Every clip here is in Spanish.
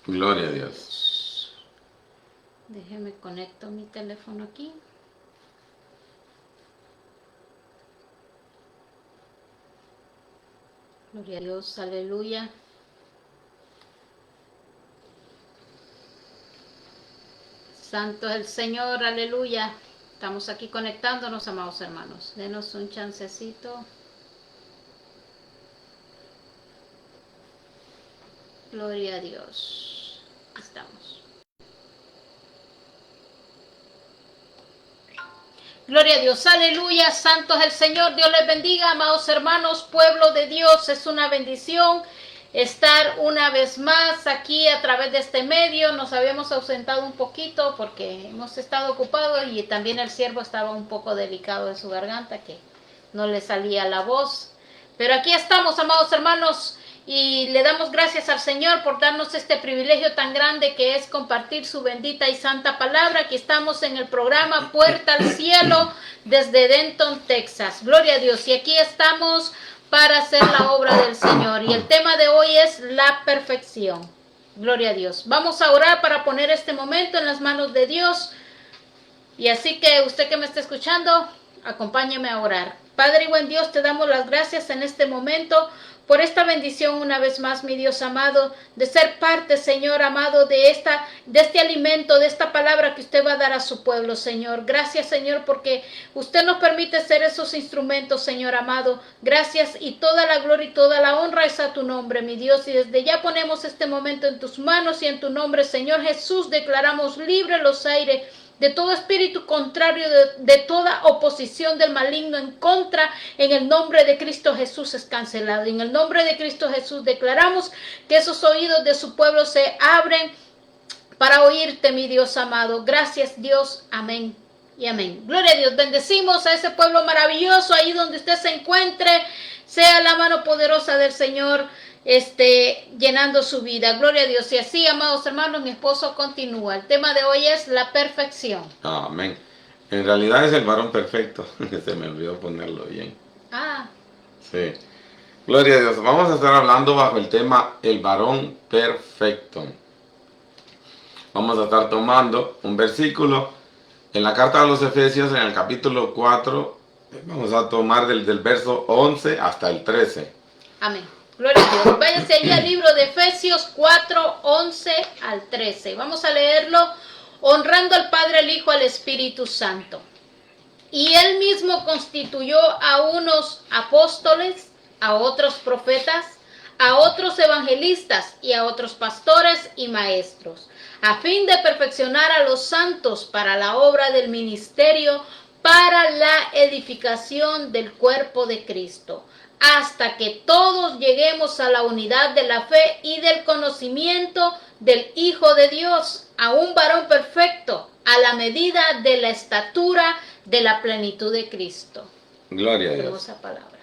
Gloria a Dios. Déjeme conecto mi teléfono aquí. Gloria a Dios, aleluya. Santo es el Señor, aleluya. Estamos aquí conectándonos, amados hermanos. Denos un chancecito. Gloria a Dios. Estamos. Gloria a Dios, aleluya, santo es el Señor, Dios les bendiga, amados hermanos, pueblo de Dios, es una bendición estar una vez más aquí a través de este medio. Nos habíamos ausentado un poquito porque hemos estado ocupados y también el siervo estaba un poco delicado de su garganta, que no le salía la voz, pero aquí estamos, amados hermanos, y le damos gracias al Señor por darnos este privilegio tan grande que es compartir su bendita y santa palabra. Aquí estamos en el programa Puerta al Cielo desde Denton, Texas. Gloria a Dios. Y aquí estamos para hacer la obra del Señor. Y el tema de hoy es la perfección. Gloria a Dios. Vamos a orar para poner este momento en las manos de Dios. Y así que usted que me está escuchando, acompáñeme a orar. Padre y buen Dios, te damos las gracias en este momento por esta bendición una vez más, mi Dios amado, de ser parte, Señor amado, de este alimento, de esta palabra que usted va a dar a su pueblo, Señor. Gracias, Señor, porque usted nos permite ser esos instrumentos, Señor amado. Gracias, y toda la gloria y toda la honra es a tu nombre, mi Dios. Y desde ya ponemos este momento en tus manos y en tu nombre, Señor Jesús, declaramos libre los aires de todo espíritu contrario, de toda oposición del maligno en contra. En el nombre de Cristo Jesús es cancelado. En el nombre de Cristo Jesús declaramos que esos oídos de su pueblo se abren para oírte, mi Dios amado. Gracias, Dios. Amén y amén. Gloria a Dios. Bendecimos a ese pueblo maravilloso ahí donde usted se encuentre. Sea la mano poderosa del Señor llenando su vida. Gloria a Dios. Y así, amados hermanos, mi esposo continúa. El tema de hoy es la perfección. Amén. En realidad es el varón perfecto. Se me olvidó ponerlo bien. Sí. Gloria a Dios. Vamos a estar hablando bajo el tema el varón perfecto. Vamos a estar tomando un versículo en la carta a los Efesios, en el capítulo 4. Vamos a tomar del verso 11 hasta el 13. Amén. Gloria a Dios. Váyanse allí al libro de Efesios 4, 11 al 13. Vamos a leerlo honrando al Padre, al Hijo, al Espíritu Santo. Y él mismo constituyó a unos apóstoles, a otros profetas, a otros evangelistas y a otros pastores y maestros, a fin de perfeccionar a los santos para la obra del ministerio, para la edificación del cuerpo de Cristo, hasta que todos lleguemos a la unidad de la fe y del conocimiento del Hijo de Dios, a un varón perfecto, a la medida de la estatura de la plenitud de Cristo. Gloria a Dios. Hermosa palabra.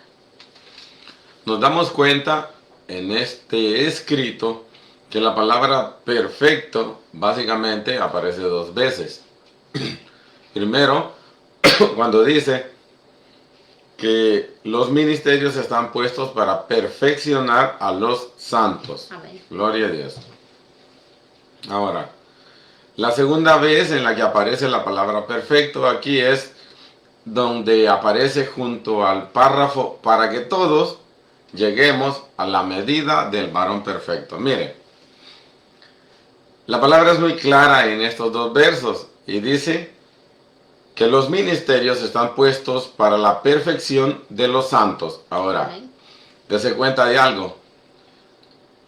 Nos damos cuenta en este escrito que la palabra perfecto básicamente aparece dos veces. Primero, cuando dice que los ministerios están puestos para perfeccionar a los santos. Amén. Gloria a Dios. Ahora, la segunda vez en la que aparece la palabra perfecto aquí es donde aparece junto al párrafo para que todos lleguemos a la medida del varón perfecto. Mire, la palabra es muy clara en estos dos versos y dice que los ministerios están puestos para la perfección de los santos. Ahora, dése cuenta de algo,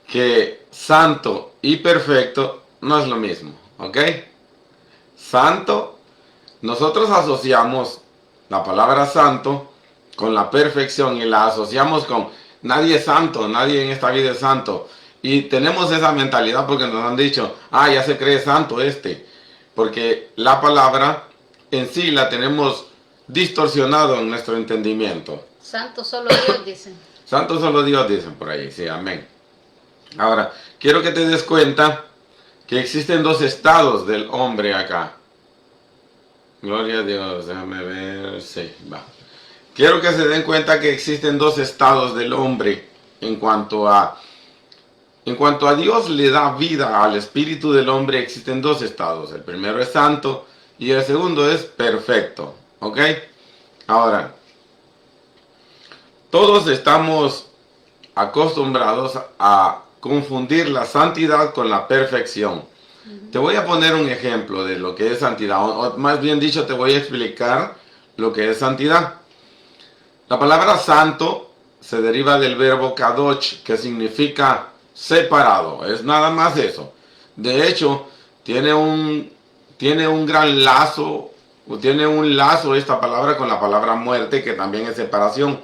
que santo y perfecto no es lo mismo, ¿ok? Santo, nosotros asociamos la palabra santo con la perfección y la asociamos con nadie es santo, nadie en esta vida es santo. Y tenemos esa mentalidad porque nos han dicho, ya se cree santo porque la palabra en sí la tenemos distorsionado en nuestro entendimiento. Santo solo Dios, dicen. Santo solo Dios, dicen por ahí, sí, amén. Ahora, quiero que te des cuenta que existen dos estados del hombre acá. Gloria a Dios, déjame ver, sí, va. Quiero que se den cuenta que existen dos estados del hombre en cuanto a En cuanto a Dios le da vida al espíritu del hombre, existen dos estados. El primero es santo y el segundo es perfecto. ¿Ok? Ahora, todos estamos acostumbrados a confundir la santidad con la perfección. Te voy a poner un ejemplo de lo que es santidad, o más bien dicho, te voy a explicar lo que es santidad. La palabra santo se deriva del verbo kadosh, que significa separado, es nada más eso. De hecho, tiene un gran lazo, o tiene un lazo esta palabra con la palabra muerte, que también es separación.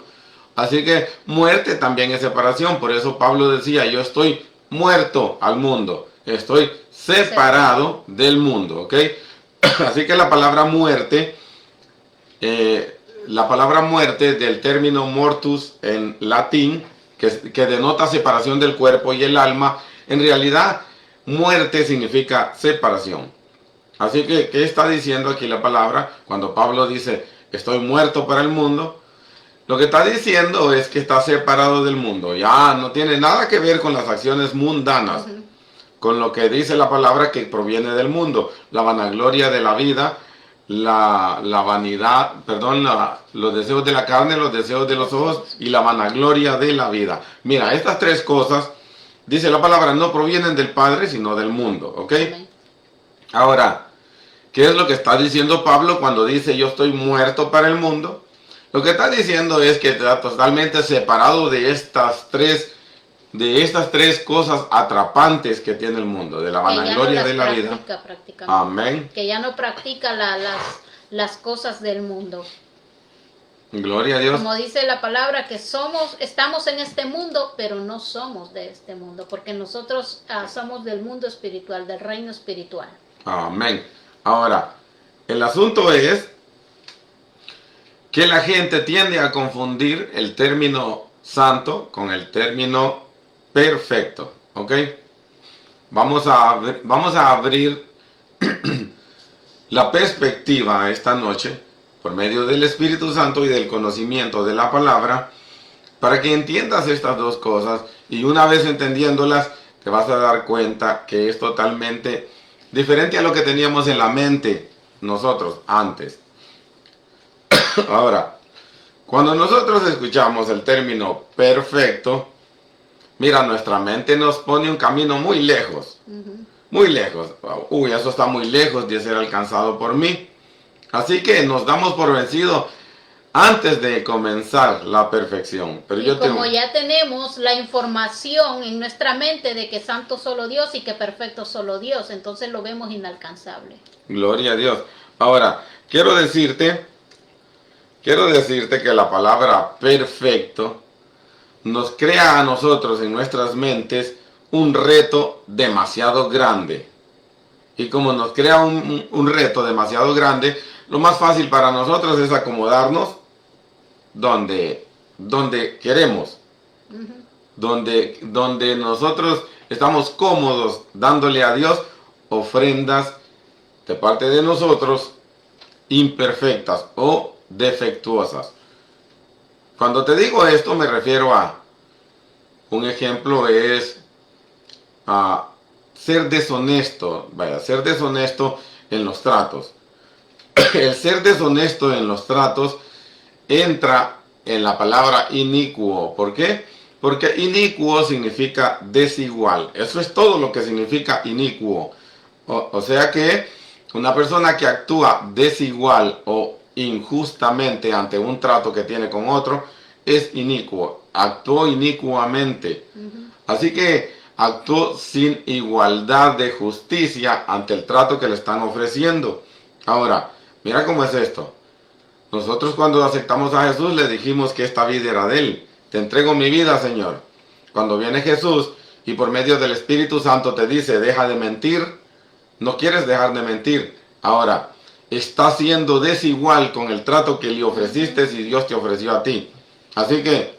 Así que muerte también es separación, por eso Pablo decía, yo estoy muerto al mundo, estoy separado del mundo, ¿ok? Así que la palabra muerte del término mortus en latín, que denota separación del cuerpo y el alma, en realidad muerte significa separación. Así que, ¿qué está diciendo aquí la palabra? Cuando Pablo dice, estoy muerto para el mundo, lo que está diciendo es que está separado del mundo. Ya no tiene nada que ver con las acciones mundanas, con lo que dice la palabra que proviene del mundo. La vanagloria de la vida, la vanidad, los deseos de la carne, los deseos de los ojos y la vanagloria de la vida. Mira, estas tres cosas, dice la palabra, no provienen del Padre, sino del mundo, ¿ok? Ahora, ¿qué es lo que está diciendo Pablo cuando dice yo estoy muerto para el mundo? Lo que está diciendo es que está totalmente separado de estas tres cosas atrapantes que tiene el mundo, de la vanagloria de la vida. Amén. Que ya no practica las cosas del mundo. Gloria a Dios. Como dice la palabra, que estamos en este mundo, pero no somos de este mundo, porque nosotros somos del mundo espiritual, del reino espiritual. Amén. Ahora, el asunto es que la gente tiende a confundir el término santo con el término perfecto, ¿ok? Vamos a abrir la perspectiva esta noche por medio del Espíritu Santo y del conocimiento de la palabra para que entiendas estas dos cosas, y una vez entendiéndolas te vas a dar cuenta que es totalmente diferente a lo que teníamos en la mente nosotros antes. Ahora, cuando nosotros escuchamos el término perfecto, mira, nuestra mente nos pone un camino muy lejos. Muy lejos. Uy, eso está muy lejos de ser alcanzado por mí. Así que nos damos por vencido antes de comenzar la perfección. Pero ya tenemos la información en nuestra mente de que santo solo Dios y que perfecto solo Dios, entonces lo vemos inalcanzable. Gloria a Dios. Ahora, quiero decirte que la palabra perfecto nos crea a nosotros en nuestras mentes un reto demasiado grande. Y como nos crea un reto demasiado grande, lo más fácil para nosotros es acomodarnos donde queremos. Donde nosotros estamos cómodos dándole a Dios ofrendas de parte de nosotros imperfectas o defectuosas. Cuando te digo esto me refiero a un ejemplo es a ser deshonesto, ser deshonesto en los tratos. El ser deshonesto en los tratos entra en la palabra inicuo. ¿Por qué? Porque inicuo significa desigual. Eso es todo lo que significa inicuo. O sea que una persona que actúa desigual o injustamente ante un trato que tiene con otro es inicuo. Actuó inicuamente. Así que actuó sin igualdad de justicia ante el trato que le están ofreciendo. Ahora, mira cómo es esto. Nosotros cuando aceptamos a Jesús le dijimos que esta vida era de Él. Te entrego mi vida, Señor. Cuando viene Jesús y por medio del Espíritu Santo te dice, deja de mentir, no quieres dejar de mentir. Ahora, está siendo desigual con el trato que le ofreciste y Dios te ofreció a ti. Así que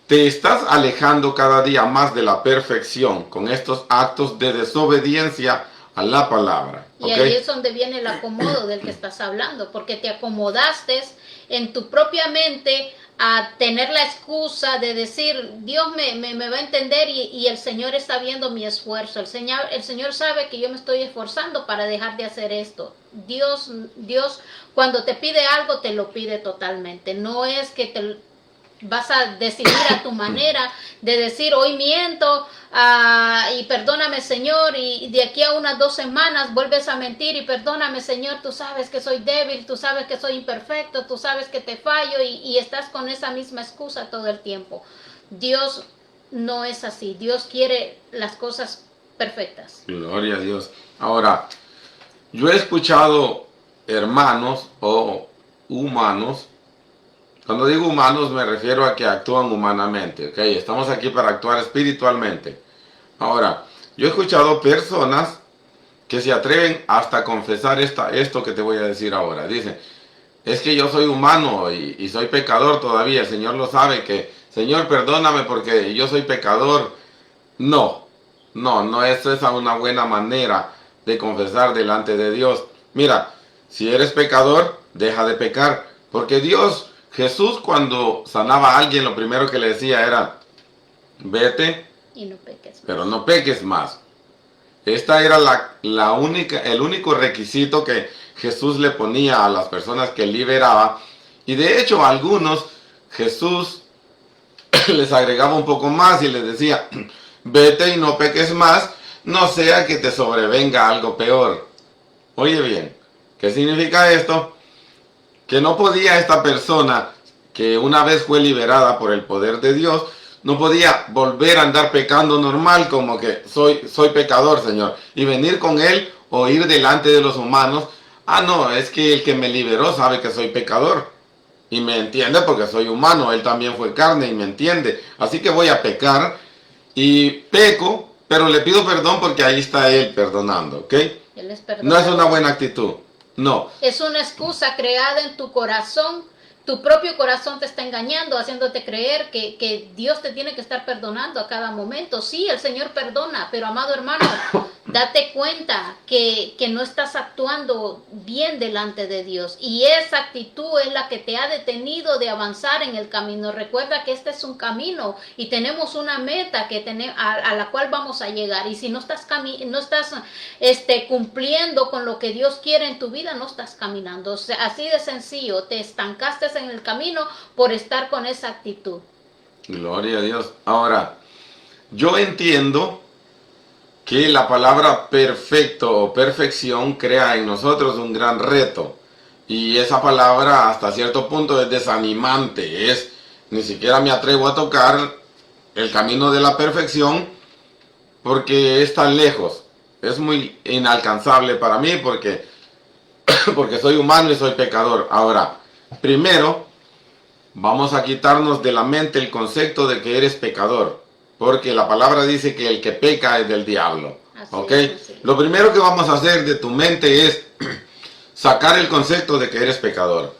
te estás alejando cada día más de la perfección con estos actos de desobediencia a la palabra. Y ahí es donde viene el acomodo del que estás hablando, porque te acomodaste en tu propia mente a tener la excusa de decir, Dios me va a entender y el Señor está viendo mi esfuerzo. El Señor sabe que yo me estoy esforzando para dejar de hacer esto. Dios cuando te pide algo, te lo pide totalmente. No es que te vas a decidir a tu manera de decir, hoy miento y perdóname, Señor, y de aquí a unas 2 semanas vuelves a mentir y perdóname, Señor, tú sabes que soy débil, tú sabes que soy imperfecto, tú sabes que te fallo y estás con esa misma excusa todo el tiempo. Dios no es así. Dios quiere las cosas perfectas. Gloria a Dios. Ahora, yo he escuchado hermanos o humanos. Cuando digo humanos me refiero a que actúan humanamente, ¿ok? Estamos aquí para actuar espiritualmente. Ahora, yo he escuchado personas que se atreven hasta a confesar esto que te voy a decir ahora. Dicen, es que yo soy humano y soy pecador todavía. El Señor lo sabe que, Señor, perdóname porque yo soy pecador. No es esa una buena manera de confesar delante de Dios. Mira, si eres pecador, deja de pecar, porque Jesús cuando sanaba a alguien, lo primero que le decía era, vete, y no peques más. Pero no peques más. Esta era el único requisito que Jesús le ponía a las personas que liberaba. Y de hecho a algunos Jesús les agregaba un poco más y les decía, vete y no peques más, no sea que te sobrevenga algo peor. Oye bien, ¿qué significa esto? Que no podía esta persona, que una vez fue liberada por el poder de Dios, no podía volver a andar pecando normal, como que soy pecador, Señor, y venir con Él o ir delante de los humanos. No, es que el que me liberó sabe que soy pecador y me entiende porque soy humano, Él también fue carne y me entiende. Así que voy a pecar y peco, pero le pido perdón porque ahí está Él perdonando, ¿ok? Él es perdonador. No es una buena actitud. No. Es una excusa creada en tu corazón. Tu propio corazón te está engañando, haciéndote creer que Dios te tiene que estar perdonando a cada momento. Sí, el Señor perdona, pero amado hermano, date cuenta que no estás actuando bien delante de Dios. Y esa actitud es la que te ha detenido de avanzar en el camino. Recuerda que este es un camino y tenemos una meta a la cual vamos a llegar. Y si no estás cumpliendo con lo que Dios quiere en tu vida, no estás caminando. O sea, así de sencillo, te estancaste en el camino por estar con esa actitud. Gloria a Dios. Ahora, yo entiendo que la palabra perfecto o perfección crea en nosotros un gran reto. Y esa palabra hasta cierto punto es desanimante. Ni siquiera me atrevo a tocar el camino de la perfección porque es tan lejos. Es muy inalcanzable para mí porque soy humano y soy pecador. Ahora, primero, vamos a quitarnos de la mente el concepto de que eres pecador, porque la palabra dice que el que peca es del diablo. ¿Ok? Lo primero que vamos a hacer de tu mente es sacar el concepto de que eres pecador.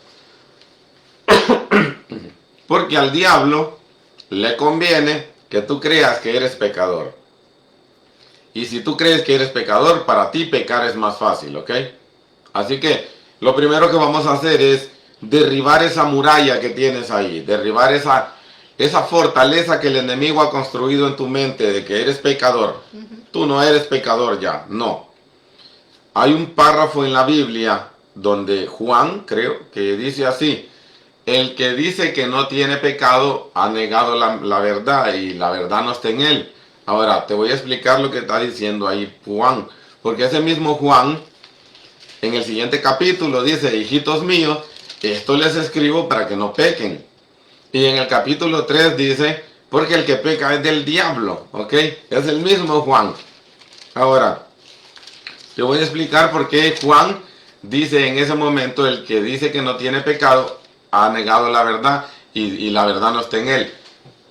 Porque al diablo le conviene que tú creas que eres pecador. Y si tú crees que eres pecador, para ti pecar es más fácil, ¿ok? Así que lo primero que vamos a hacer es derribar esa muralla que tienes ahí, derribar esa fortaleza que el enemigo ha construido en tu mente de que eres pecador. Tú no eres pecador ya, no. Hay un párrafo en la Biblia donde Juan, creo, que dice así: el que dice que no tiene pecado ha negado la verdad y la verdad no está en él. Ahora, te voy a explicar lo que está diciendo ahí Juan, porque ese mismo Juan, en el siguiente capítulo dice: hijitos míos, esto les escribo para que no pequen. Y en el capítulo 3 dice: porque el que peca es del diablo, ¿ok? Es el mismo Juan. Ahora, te voy a explicar por qué Juan dice en ese momento: el que dice que no tiene pecado ha negado la verdad y la verdad no está en él.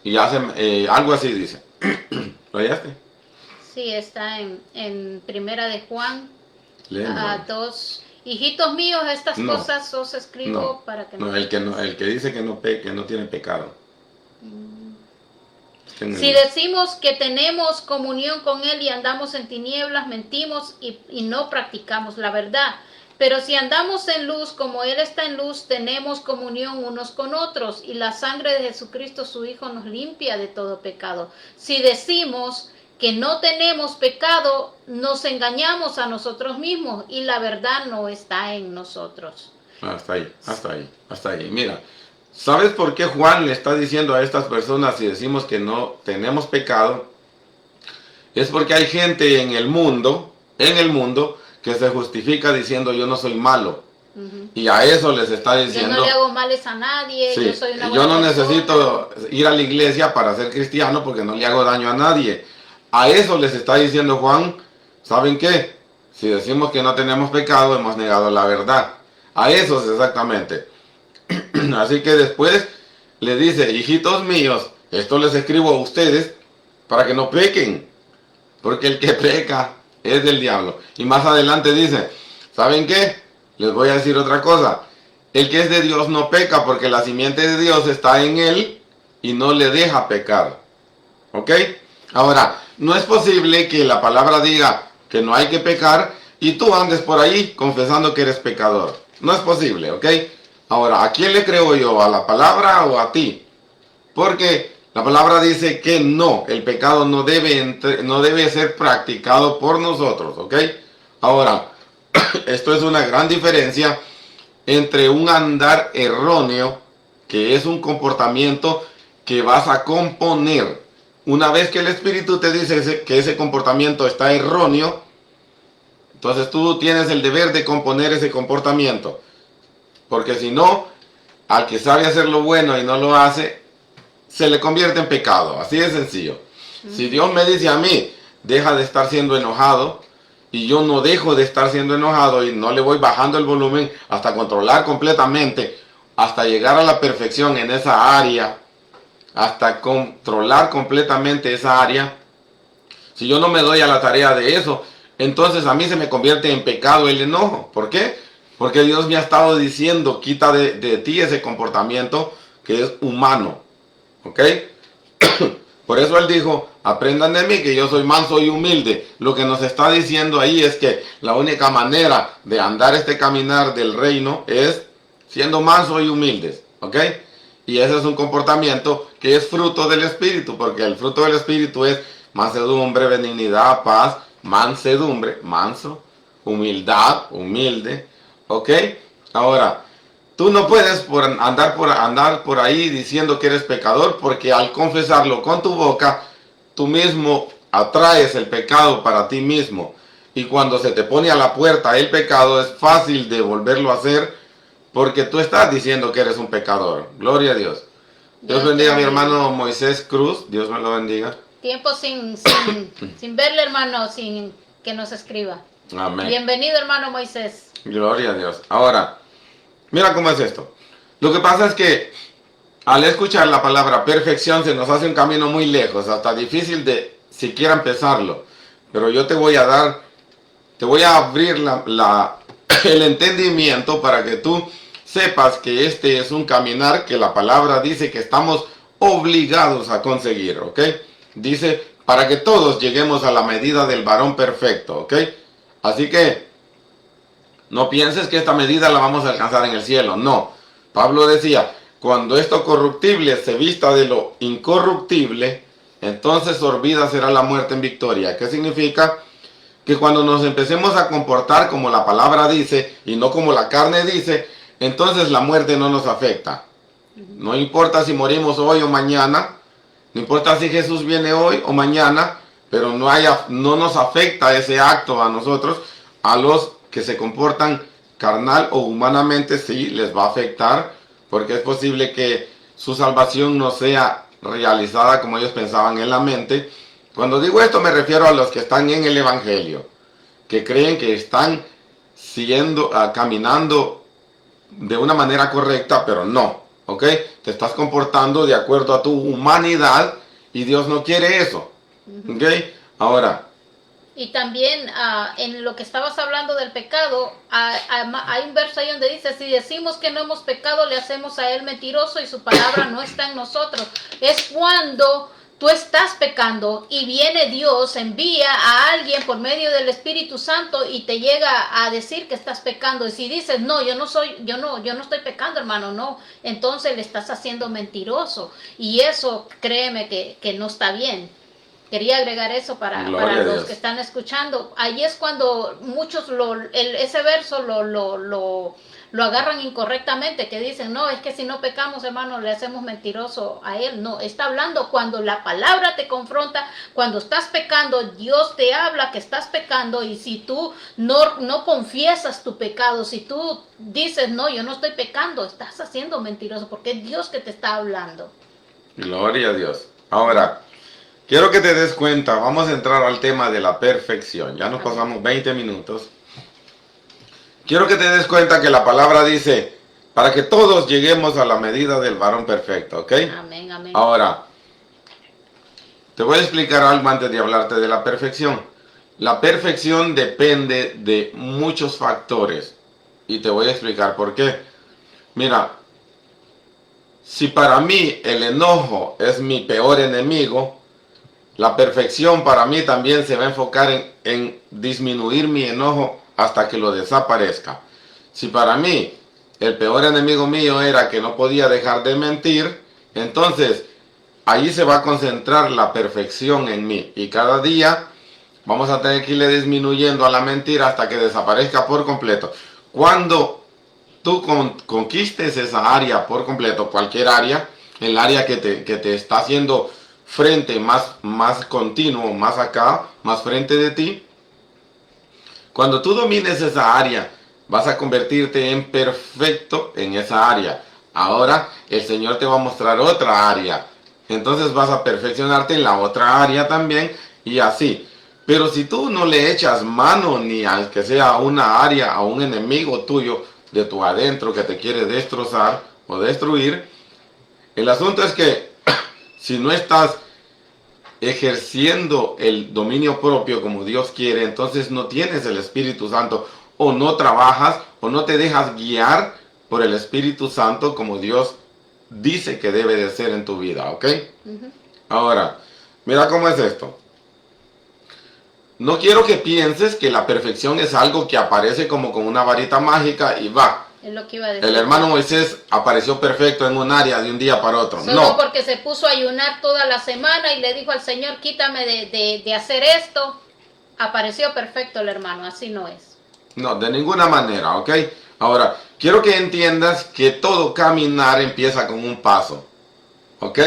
Y hace algo así dice. ¿Lo hallaste? Sí, está en Primera de Juan 2. Hijitos míos, estas cosas os escribo para que no. El que dice que no tiene pecado. Si decimos que tenemos comunión con Él y andamos en tinieblas, mentimos y no practicamos la verdad. Pero si andamos en luz como Él está en luz, tenemos comunión unos con otros, y la sangre de Jesucristo, su Hijo, nos limpia de todo pecado. Si decimos que no tenemos pecado, nos engañamos a nosotros mismos, y la verdad no está en nosotros. Hasta ahí, hasta ahí, hasta ahí. Mira, ¿sabes por qué Juan le está diciendo a estas personas si decimos que no tenemos pecado? Es porque hay gente en el mundo, que se justifica diciendo yo no soy malo. Y a eso les está diciendo, yo no le hago males a nadie, sí, yo soy una buena yo no persona. necesito ir a la iglesia para ser cristiano porque no le hago daño a nadie. A eso les está diciendo Juan, ¿saben qué? Si decimos que no tenemos pecado, hemos negado la verdad. A eso es exactamente. Así que después le dice, hijitos míos, esto les escribo a ustedes para que no pequen, porque el que peca es del diablo. Y más adelante dice, ¿saben qué? Les voy a decir otra cosa. El que es de Dios no peca porque la simiente de Dios está en él y no le deja pecar. ¿Ok? Ahora, no es posible que la palabra diga que no hay que pecar y tú andes por ahí confesando que eres pecador. No es posible, ¿ok? Ahora, ¿a quién le creo yo? ¿A la palabra o a ti? Porque la palabra dice que no, el pecado no debe ser practicado por nosotros, ¿ok? Ahora, esto es una gran diferencia entre un andar erróneo, que es un comportamiento que vas a componer. Una vez que el Espíritu te dice que ese comportamiento está erróneo, entonces tú tienes el deber de componer ese comportamiento. Porque si no, al que sabe hacer lo bueno y no lo hace, se le convierte en pecado. Así de sencillo. Si Dios me dice a mí, deja de estar siendo enojado, y yo no dejo de estar siendo enojado y no le voy bajando el volumen hasta controlar completamente, hasta llegar a la perfección en esa área, hasta controlar completamente esa área. Si yo no me doy a la tarea de eso, entonces a mí se me convierte en pecado el enojo. ¿Por qué? Porque Dios me ha estado diciendo, quita de ti ese comportamiento que es humano. ¿Ok? Por eso Él dijo, aprendan de mí que yo soy manso y humilde. Lo que nos está diciendo ahí es que la única manera de andar este caminar del reino es siendo manso y humildes. ¿Ok? Y ese es un comportamiento que es fruto del Espíritu, porque el fruto del Espíritu es mansedumbre, benignidad, paz, mansedumbre, manso, humildad, humilde. ¿Ok? Ahora, tú no puedes andar por ahí diciendo que eres pecador, porque al confesarlo con tu boca, tú mismo atraes el pecado para ti mismo. Y cuando se te pone a la puerta el pecado, es fácil de volverlo a hacer, porque tú estás diciendo que eres un pecador. Gloria a Dios. Dios bendiga a mi hermano Moisés Cruz. Dios me lo bendiga. Tiempo sin verle, hermano, sin que nos escriba. Amén. Bienvenido, hermano Moisés. Gloria a Dios. Ahora, mira cómo es esto. Lo que pasa es que al escuchar la palabra perfección se nos hace un camino muy lejos, hasta difícil de siquiera empezarlo. Pero yo te voy a abrir el entendimiento para que tú sepas que este es un caminar que la palabra dice que estamos obligados a conseguir, ¿ok? Dice, para que todos lleguemos a la medida del varón perfecto, ¿ok? Así que no pienses que esta medida la vamos a alcanzar en el cielo, no. Pablo decía, cuando esto corruptible se vista de lo incorruptible, entonces sorbida será la muerte en victoria. ¿Qué significa? Que cuando nos empecemos a comportar como la palabra dice y no como la carne dice, entonces la muerte no nos afecta. No importa si morimos hoy o mañana, no importa si Jesús viene hoy o mañana, pero no nos afecta ese acto a nosotros. A los que se comportan carnal o humanamente sí les va a afectar, porque es posible que su salvación no sea realizada como ellos pensaban en la mente. Cuando digo esto me refiero a los que están en el Evangelio, que creen que están caminando de una manera correcta, pero no, ¿ok? Te estás comportando de acuerdo a tu humanidad y Dios no quiere eso, ¿ok? Ahora, y también en lo que estabas hablando del pecado, hay un verso ahí donde dice, si decimos que no hemos pecado, le hacemos a él mentiroso y su palabra no está en nosotros. Es cuando tú estás pecando y viene Dios, envía a alguien por medio del Espíritu Santo y te llega a decir que estás pecando. Y si dices, no, yo no estoy pecando, hermano, no, entonces le estás haciendo mentiroso. Y eso, créeme que no está bien. Quería agregar eso para los que están escuchando. Ahí es cuando muchos ese verso lo agarran incorrectamente, que dicen, no, es que si no pecamos, hermano, le hacemos mentiroso a él. No, está hablando cuando la palabra te confronta, cuando estás pecando, Dios te habla que estás pecando, y si tú no confiesas tu pecado, si tú dices, no, yo no estoy pecando, estás haciendo mentiroso, porque es Dios que te está hablando. Gloria a Dios. Ahora, quiero que te des cuenta, vamos a entrar al tema de la perfección. Ya nos pasamos 20 minutos. Quiero que te des cuenta que la palabra dice, para que todos lleguemos a la medida del varón perfecto, ¿ok? Amén, amén. Ahora, te voy a explicar algo antes de hablarte de la perfección. La perfección depende de muchos factores, y te voy a explicar por qué. Mira, si para mí el enojo es mi peor enemigo, la perfección para mí también se va a enfocar en disminuir mi enojo hasta que lo desaparezca. Si para mí el peor enemigo mío era que no podía dejar de mentir, entonces ahí se va a concentrar la perfección en mí. Y cada día vamos a tener que irle disminuyendo a la mentira hasta que desaparezca por completo. Cuando tú conquistes esa área por completo, cualquier área, el área que te está haciendo frente más continuo, más acá, más frente de ti, cuando tú domines esa área, vas a convertirte en perfecto en esa área. Ahora el Señor te va a mostrar otra área. Entonces vas a perfeccionarte en la otra área también, y así. Pero si tú no le echas mano ni al que sea una área a un enemigo tuyo de tu adentro que te quiere destrozar o destruir, el asunto es que si no estás ejerciendo el dominio propio como Dios quiere, entonces no tienes el Espíritu Santo, o no trabajas, o no te dejas guiar por el Espíritu Santo como Dios dice que debe de ser en tu vida, ¿ok? Ahora, mira cómo es esto. No quiero que pienses que la perfección es algo que aparece como con una varita mágica y va. Es lo que iba a decir. El hermano Moisés apareció perfecto en un área de un día para otro. Solo no, porque se puso a ayunar toda la semana y le dijo al Señor, quítame de hacer esto. Apareció perfecto el hermano, así no es. No, de ninguna manera, ¿ok? Ahora, quiero que entiendas que todo caminar empieza con un paso, ¿ok?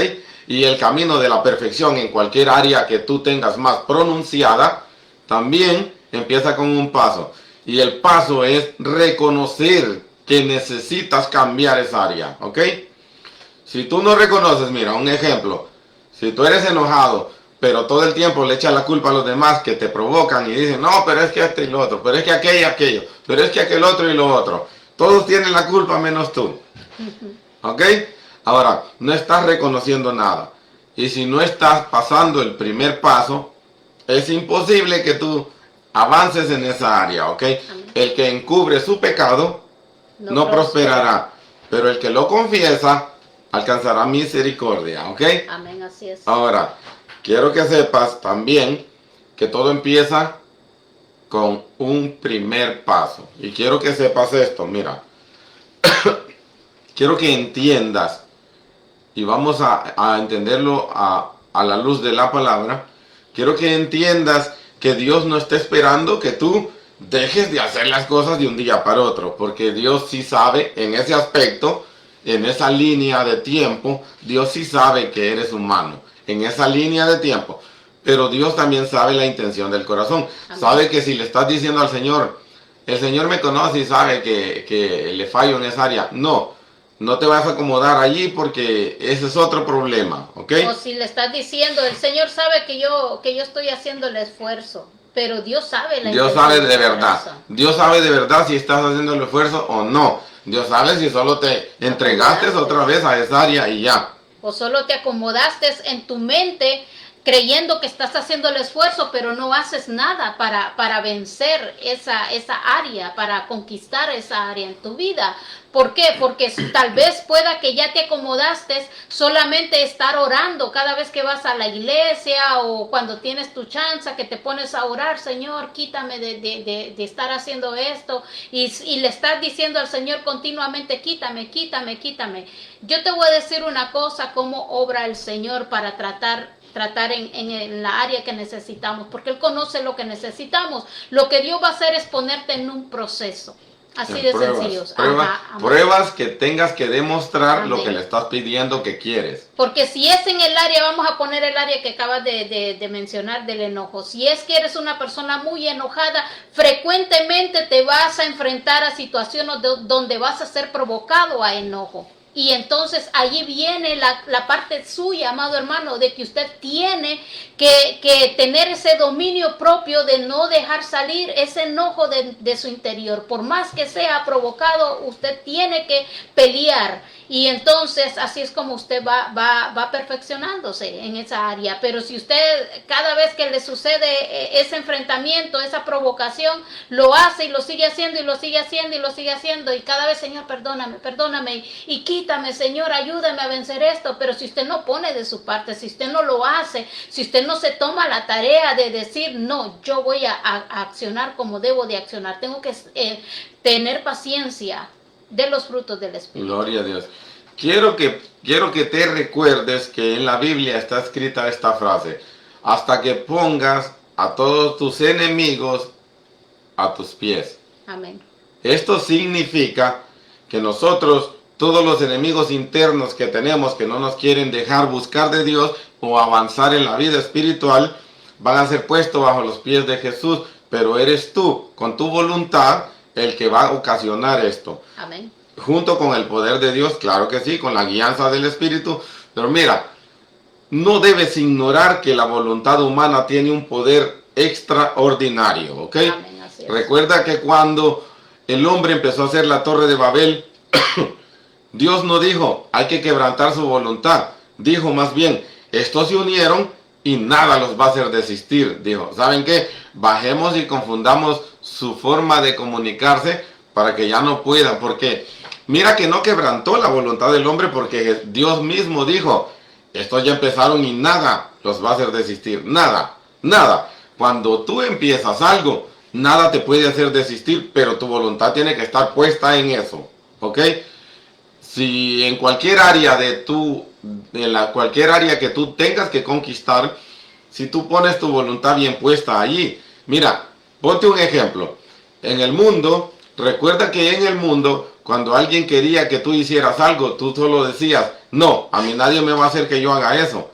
Y el camino de la perfección en cualquier área que tú tengas más pronunciada, también empieza con un paso. Y el paso es reconocer que necesitas cambiar esa área, ¿ok? Si tú no reconoces, mira, un ejemplo. Si tú eres enojado, pero todo el tiempo le echas la culpa a los demás que te provocan y dicen, no, pero es que este y lo otro, pero es que aquello y aquello, pero es que aquel otro y lo otro. Todos tienen la culpa menos tú. ¿Ok? Ahora, no estás reconociendo nada. Y si no estás pasando el primer paso, es imposible que tú avances en esa área, ¿ok? Amén. El que encubre su pecado no prosperará, pero el que lo confiesa alcanzará misericordia, ¿ok? Amén, así es. Ahora, quiero que sepas también que todo empieza con un primer paso. Y quiero que sepas esto, mira. Quiero que entiendas, y vamos a entenderlo a la luz de la palabra. Quiero que entiendas que Dios no está esperando que tú dejes de hacer las cosas de un día para otro, porque Dios sí sabe en ese aspecto, en esa línea de tiempo, Dios sí sabe que eres humano, en esa línea de tiempo, pero Dios también sabe la intención del corazón. Amén. Sabe que si le estás diciendo al Señor, el Señor me conoce y sabe que le fallo en esa área, no te vas a acomodar allí porque ese es otro problema, ¿ok? O si le estás diciendo, el Señor sabe que yo estoy haciendo el esfuerzo, pero Dios sabe la Dios sabe de verdad. Dios sabe de verdad si estás haciendo el esfuerzo o no. Dios sabe si solo te entregaste otra vez a esa área y ya. O solo te acomodaste en tu mente creyendo que estás haciendo el esfuerzo, pero no haces nada para vencer esa área, para conquistar esa área en tu vida. ¿Por qué? Porque tal vez pueda que ya te acomodaste solamente estar orando cada vez que vas a la iglesia o cuando tienes tu chance que te pones a orar, Señor, quítame de estar haciendo esto y le estás diciendo al Señor continuamente, quítame, quítame, quítame. Yo te voy a decir una cosa, cómo obra el Señor para tratar en la área que necesitamos, porque Él conoce lo que necesitamos. Lo que Dios va a hacer es ponerte en un proceso. Así de sencillo. Pruebas que tengas que demostrar Amén. lo que le estás pidiendo que quieres. Porque si es en el área, vamos a poner el área que acabas de mencionar del enojo. Si es que eres una persona muy enojada, frecuentemente te vas a enfrentar a situaciones donde vas a ser provocado a enojo. Y entonces allí viene la parte suya, amado hermano, de que usted tiene que tener ese dominio propio de no dejar salir ese enojo de su interior. Por más que sea provocado, usted tiene que pelear. Y entonces así es como usted va perfeccionándose en esa área. Pero si usted cada vez que le sucede ese enfrentamiento, esa provocación, lo hace y lo sigue haciendo y lo sigue haciendo y lo sigue haciendo. Y cada vez, Señor, perdóname, perdóname. Y quítame, Señor, ayúdame a vencer esto. Pero si usted no pone de su parte, si usted no lo hace, si usted no se toma la tarea de decir, no, yo voy a accionar como debo de accionar. Tengo que tener paciencia de los frutos del Espíritu. Gloria a Dios. Quiero que te recuerdes que en la Biblia está escrita esta frase: hasta que pongas a todos tus enemigos a tus pies. Amén. Esto significa que nosotros, todos los enemigos internos que tenemos que no nos quieren dejar buscar de Dios o avanzar en la vida espiritual, van a ser puestos bajo los pies de Jesús, pero eres tú, con tu voluntad, el que va a ocasionar esto. Amén. Junto con el poder de Dios, claro que sí, con la guianza del Espíritu. Pero mira, no debes ignorar que la voluntad humana tiene un poder extraordinario, ¿ok? Amén, así es. Recuerda que cuando el hombre empezó a hacer la torre de Babel, Dios no dijo, hay que quebrantar su voluntad. Dijo más bien, estos se unieron y nada los va a hacer desistir. Dijo, ¿saben qué? Bajemos y confundamos su forma de comunicarse para que ya no puedan. Porque mira que no quebrantó la voluntad del hombre, porque Dios mismo dijo, estos ya empezaron y nada los va a hacer desistir. Nada, nada. Cuando tú empiezas algo, nada te puede hacer desistir, pero tu voluntad tiene que estar puesta en eso. ¿Ok? Si en cualquier área cualquier área que tú tengas que conquistar, si tú pones tu voluntad bien puesta allí, mira, ponte un ejemplo. En el mundo, recuerda que en el mundo, cuando alguien quería que tú hicieras algo, tú solo decías, no, a mí nadie me va a hacer que yo haga eso.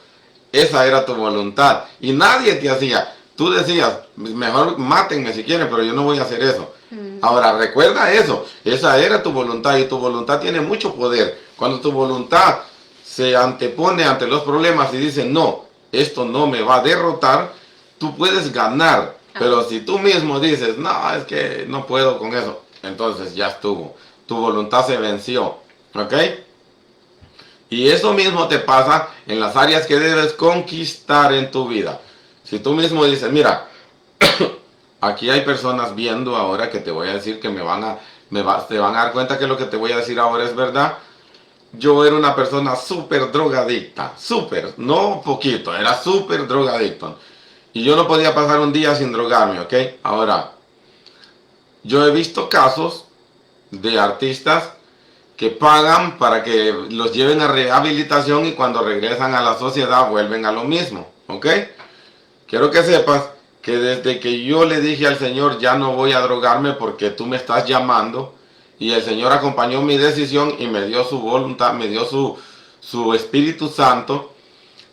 Esa era tu voluntad. Y nadie te hacía. Tú decías, mejor mátenme si quieren, pero yo no voy a hacer eso. Ahora, recuerda eso. Esa era tu voluntad y tu voluntad tiene mucho poder. Cuando tu voluntad se antepone ante los problemas y dice, no, esto no me va a derrotar, tú puedes ganar. Pero si tú mismo dices, no, es que no puedo con eso, entonces ya estuvo. Tu voluntad se venció. ¿Ok? Y eso mismo te pasa en las áreas que debes conquistar en tu vida. Si tú mismo dices, mira, aquí hay personas viendo ahora que te voy a decir que te van a dar cuenta que lo que te voy a decir ahora es verdad. Yo era una persona súper drogadicta, súper, no poquito, era súper drogadicto. Y yo no podía pasar un día sin drogarme, ¿ok? Ahora, yo he visto casos de artistas que pagan para que los lleven a rehabilitación y cuando regresan a la sociedad vuelven a lo mismo, ¿ok? Quiero que sepas que desde que yo le dije al Señor, ya no voy a drogarme porque tú me estás llamando, y el Señor acompañó mi decisión y me dio su voluntad, me dio su Espíritu Santo.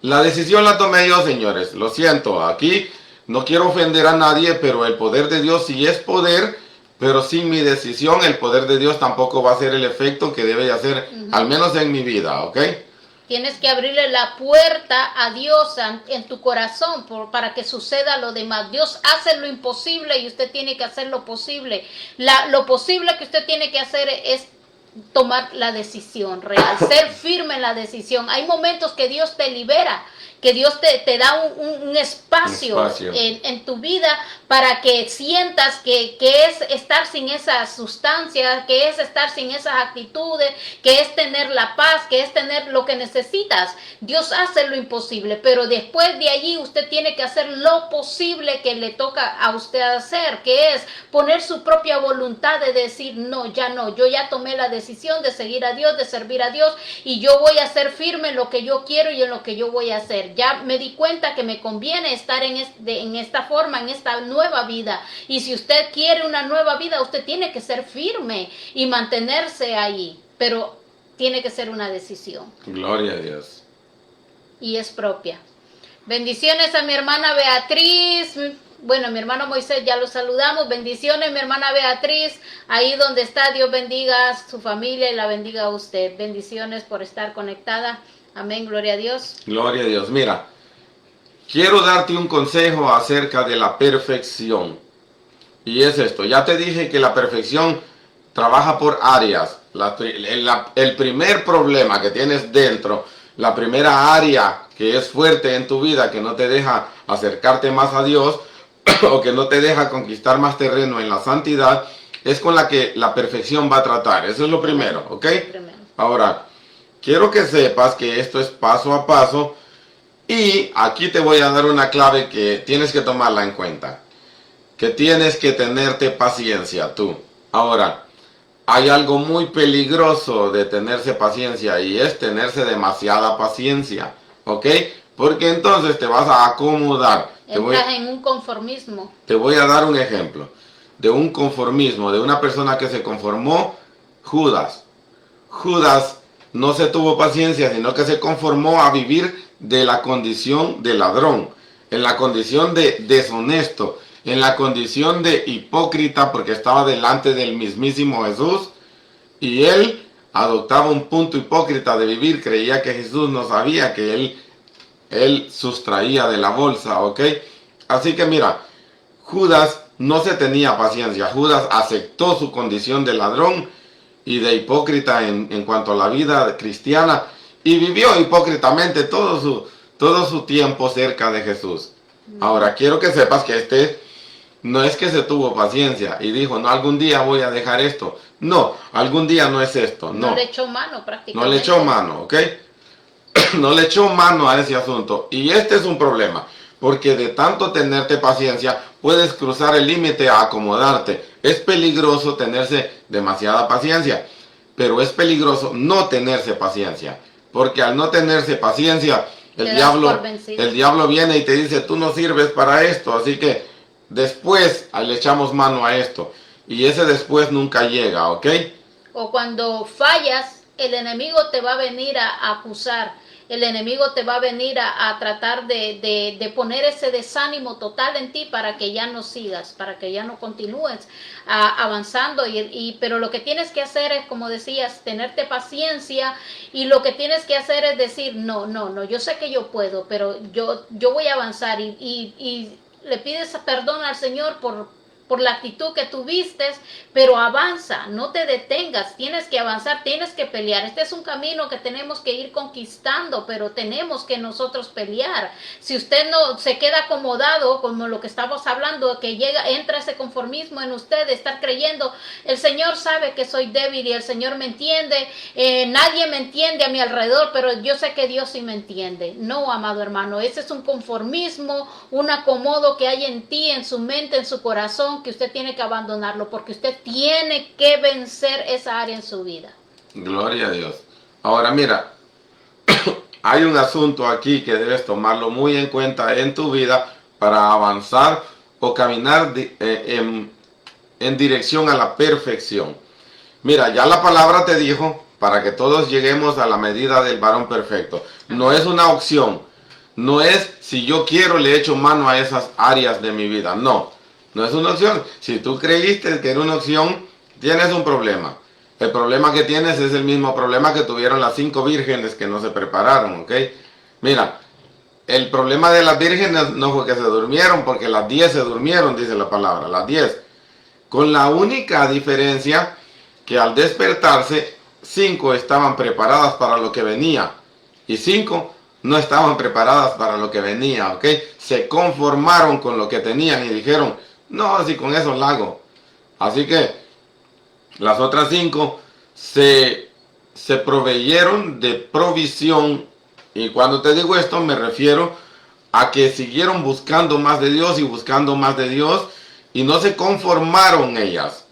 La decisión la tomé yo, señores. Lo siento, aquí no quiero ofender a nadie, pero el poder de Dios sí es poder, pero sin mi decisión el poder de Dios tampoco va a hacer el efecto que debe de hacer, al menos en mi vida, ¿ok? Tienes que abrirle la puerta a Dios en tu corazón para que suceda lo demás. Dios hace lo imposible y usted tiene que hacer lo posible. Lo posible que usted tiene que hacer es tomar la decisión real, ser firme en la decisión. Hay momentos que Dios te libera, que Dios te da un espacio en tu vida para que sientas que es estar sin esa sustancia, que es estar sin esas actitudes, que es tener la paz, que es tener lo que necesitas. Dios hace lo imposible, pero después de allí usted tiene que hacer lo posible que le toca a usted hacer, que es poner su propia voluntad de decir, no, yo ya tomé la decisión de seguir a Dios, de servir a Dios, y yo voy a ser firme en lo que yo quiero y en lo que yo voy a hacer. Ya me di cuenta que me conviene estar en esta forma, en esta nueva vida. Y si usted quiere una nueva vida, usted tiene que ser firme y mantenerse ahí. Pero tiene que ser una decisión. Gloria a Dios. Y es propia. Bendiciones a mi hermana Beatriz. Bueno, mi hermano Moisés ya lo saludamos. Bendiciones, mi hermana Beatriz. Ahí donde está, Dios bendiga a su familia y la bendiga a usted. Bendiciones por estar conectada. Amén, gloria a Dios. Gloria a Dios. Mira, quiero darte un consejo acerca de la perfección. Y es esto. Ya te dije que la perfección trabaja por áreas. El primer problema que tienes dentro, la primera área que es fuerte en tu vida, que no te deja acercarte más a Dios, o que no te deja conquistar más terreno en la santidad, es con la que la perfección va a tratar. Eso es lo primero, ¿ok? Ahora, quiero que sepas que esto es paso a paso, y aquí te voy a dar una clave que tienes que tomarla en cuenta. Que tienes que tenerte paciencia tú. Ahora, hay algo muy peligroso de tenerse paciencia, y es tenerse demasiada paciencia, ¿ok? Porque entonces te vas a acomodar. Entras en un conformismo. Te voy a dar un ejemplo de un conformismo, de una persona que se conformó. Judas no se tuvo paciencia, sino que se conformó a vivir de la condición de ladrón, en la condición de deshonesto, en la condición de hipócrita, porque estaba delante del mismísimo Jesús, y él adoptaba un punto hipócrita de vivir. Creía que Jesús no sabía que él sustraía de la bolsa, ¿ok? Así que mira, Judas no se tenía paciencia. Judas aceptó su condición de ladrón y de hipócrita en cuanto a la vida cristiana, y vivió hipócritamente todo su tiempo cerca de Jesús. Ahora, quiero que sepas que no es que se tuvo paciencia y dijo, no, algún día voy a dejar esto. No, algún día no es esto, no. No le echó mano prácticamente. No le echó mano, ¿ok? No le echó mano a ese asunto. Y este es un problema, porque de tanto tenerte paciencia, puedes cruzar el límite a acomodarte. Es peligroso tenerse demasiada paciencia, pero es peligroso no tenerse paciencia, porque al no tenerse paciencia, el diablo viene y te dice, tú no sirves para esto, así que después le echamos mano a esto. Y ese después nunca llega, ¿ok? O cuando fallas, el enemigo te va a venir a acusar. El enemigo te va a venir a tratar de poner ese desánimo total en ti para que ya no sigas, para que ya no continúes avanzando. Pero lo que tienes que hacer es, como decías, tenerte paciencia, y lo que tienes que hacer es decir, no, yo sé que yo puedo, pero yo voy a avanzar, y le pides perdón al Señor por la actitud que tuviste, pero avanza, no te detengas, tienes que avanzar, tienes que pelear. Este es un camino que tenemos que ir conquistando, pero tenemos que nosotros pelear. Si usted no se queda acomodado, como lo que estamos hablando, que entra ese conformismo en usted, de estar creyendo, el Señor sabe que soy débil y el Señor me entiende, nadie me entiende a mi alrededor, pero yo sé que Dios sí me entiende. No, amado hermano, ese es un conformismo, un acomodo que hay en ti, en su mente, en su corazón, que usted tiene que abandonarlo, porque usted tiene que vencer esa área en su vida. Gloria a Dios. Ahora mira, hay un asunto aquí que debes tomarlo muy en cuenta en tu vida para avanzar o caminar en dirección a la perfección. Mira, ya la palabra te dijo, para que todos lleguemos a la medida del varón perfecto. No es una opción, no es si yo quiero le echo mano a esas áreas de mi vida, no. No es una opción. Si tú creíste que era una opción, tienes un problema. El problema que tienes es el mismo problema que tuvieron las 5 vírgenes que no se prepararon, ¿ok? Mira, el problema de las vírgenes no fue que se durmieron, porque las 10 se durmieron, dice la palabra, las 10. Con la única diferencia que al despertarse, 5 estaban preparadas para lo que venía y 5 no estaban preparadas para lo que venía, ¿ok? Se conformaron con lo que tenían y dijeron, no, si con eso lo hago. Así que las otras 5 se proveyeron de provisión, y cuando te digo esto me refiero a que siguieron buscando más de Dios y buscando más de Dios y no se conformaron ellas.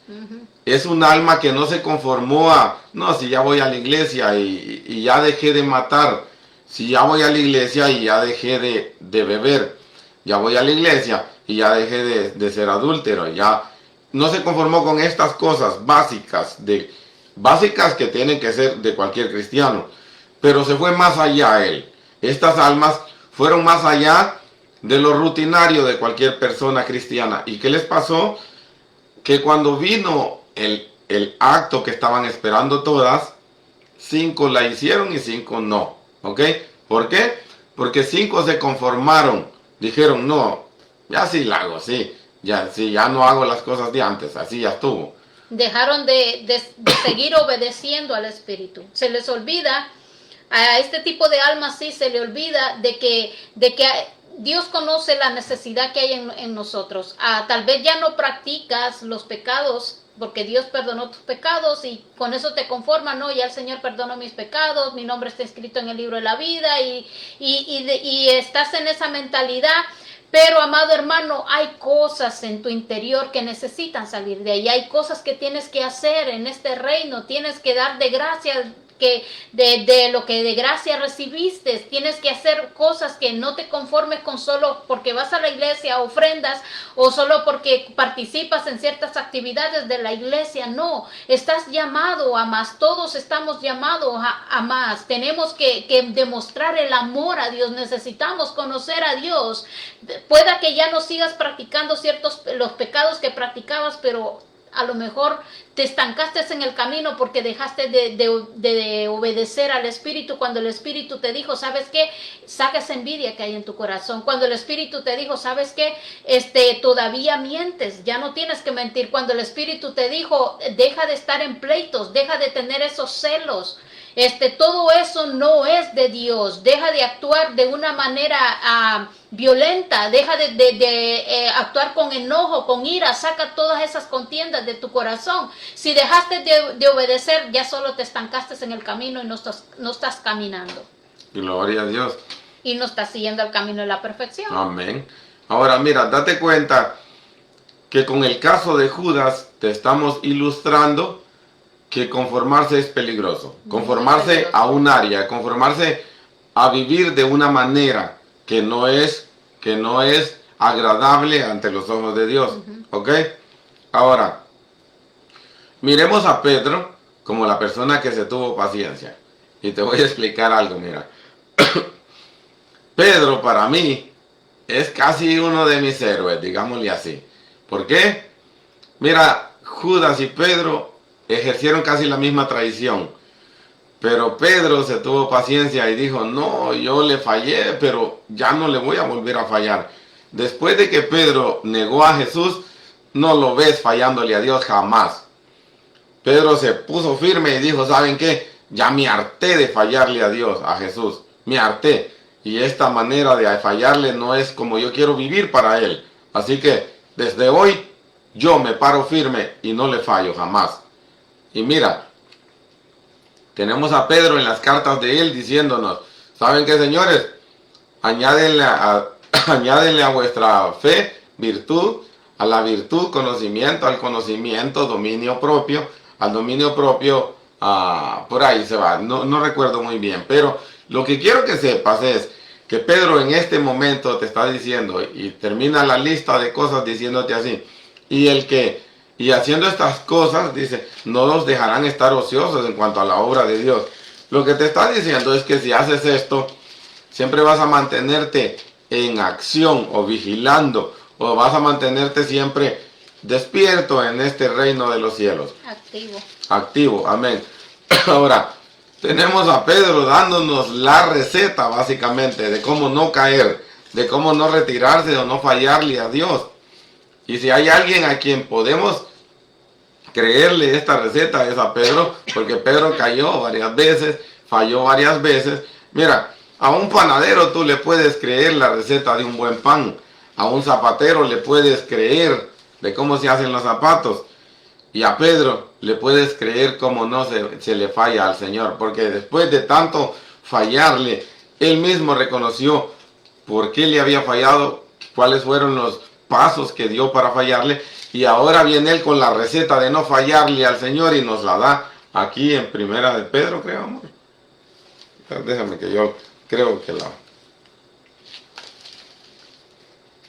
Es un alma que no se conformó a, no, si ya voy a la iglesia y ya dejé de matar, si ya voy a la iglesia y ya dejé de beber, ya voy a la iglesia y ya dejé de ser adúltero, ya no se conformó con estas cosas básicas que tienen que ser de cualquier cristiano, pero se fue más allá él. Estas almas fueron más allá de lo rutinario de cualquier persona cristiana. ¿Y qué les pasó? Que cuando vino el acto que estaban esperando todas, 5 la hicieron y 5 no, ¿ok? ¿Por qué? Porque 5 se conformaron, dijeron, no, ya sí la hago, sí, ya no hago las cosas de antes, así ya estuvo. Dejaron de seguir obedeciendo al Espíritu. Se les olvida, a este tipo de almas sí se le olvida de que Dios conoce la necesidad que hay en nosotros. Tal vez ya no practicas los pecados porque Dios perdonó tus pecados y con eso te conformas, ¿no? Ya el Señor perdonó mis pecados, mi nombre está escrito en el libro de la vida y estás en esa mentalidad. Pero, amado hermano, hay cosas en tu interior que necesitan salir de ahí. Hay cosas que tienes que hacer en este reino. Tienes que dar de gracia de lo que de gracia recibiste. Tienes que hacer cosas que no te conformes con solo porque vas a la iglesia, ofrendas, o solo porque participas en ciertas actividades de la iglesia. No, estás llamado a más. Todos estamos llamados a más. Tenemos que demostrar el amor a Dios. Necesitamos conocer a Dios. Pueda que ya no sigas practicando los pecados que practicabas, pero a lo mejor te estancaste en el camino porque dejaste de obedecer al Espíritu cuando el Espíritu te dijo, ¿sabes qué? Saca esa envidia que hay en tu corazón. Cuando el Espíritu te dijo, ¿sabes qué? Todavía mientes, ya no tienes que mentir. Cuando el Espíritu te dijo, deja de estar en pleitos, deja de tener esos celos. Todo eso no es de Dios. Deja de actuar de una manera violenta, deja de actuar con enojo, con ira, saca todas esas contiendas de tu corazón. Si dejaste de obedecer, ya solo te estancaste en el camino y no estás caminando. Gloria a Dios. Y no estás siguiendo el camino de la perfección. Amén. Ahora mira, date cuenta que con el caso de Judas te estamos ilustrando que conformarse es peligroso. Conformarse a un área, conformarse a vivir de una manera que no es agradable ante los ojos de Dios. ¿Ok? Ahora, miremos a Pedro como la persona que se tuvo paciencia. Y te voy a explicar algo, mira. Pedro para mí es casi uno de mis héroes, digámosle así. ¿Por qué? Mira, Judas y Pedro ejercieron casi la misma traición, pero Pedro se tuvo paciencia y dijo, no, yo le fallé, pero ya no le voy a volver a fallar. Después de que Pedro negó a Jesús, no lo ves fallándole a Dios jamás. Pedro se puso firme y dijo, ¿saben qué? Ya me harté de fallarle a Dios, a Jesús, me harté, y esta manera de fallarle no es como yo quiero vivir para Él. Así que desde hoy yo me paro firme y no le fallo jamás. Y mira, tenemos a Pedro en las cartas de él diciéndonos, ¿saben qué, señores? Añádenle a vuestra fe virtud, a la virtud conocimiento, al conocimiento dominio propio, al dominio propio, por ahí se va, no recuerdo muy bien, pero lo que quiero que sepas es que Pedro en este momento te está diciendo, y termina la lista de cosas diciéndote así, y haciendo estas cosas, dice, no los dejarán estar ociosos en cuanto a la obra de Dios. Lo que te está diciendo es que si haces esto, siempre vas a mantenerte en acción o vigilando, o vas a mantenerte siempre despierto en este reino de los cielos. Activo, amén. Ahora, tenemos a Pedro dándonos la receta básicamente de cómo no caer, de cómo no retirarse o no fallarle a Dios. Y si hay alguien a quien podemos creerle esta receta es a Pedro, porque Pedro cayó varias veces, falló varias veces. Mira, a un panadero tú le puedes creer la receta de un buen pan, a un zapatero le puedes creer de cómo se hacen los zapatos, y a Pedro le puedes creer cómo no se le falla al Señor, porque después de tanto fallarle, él mismo reconoció por qué le había fallado, cuáles fueron los pasos que dio para fallarle, y ahora viene él con la receta de no fallarle al Señor y nos la da aquí en Primera de Pedro, creo, amor. Déjame que yo creo que la...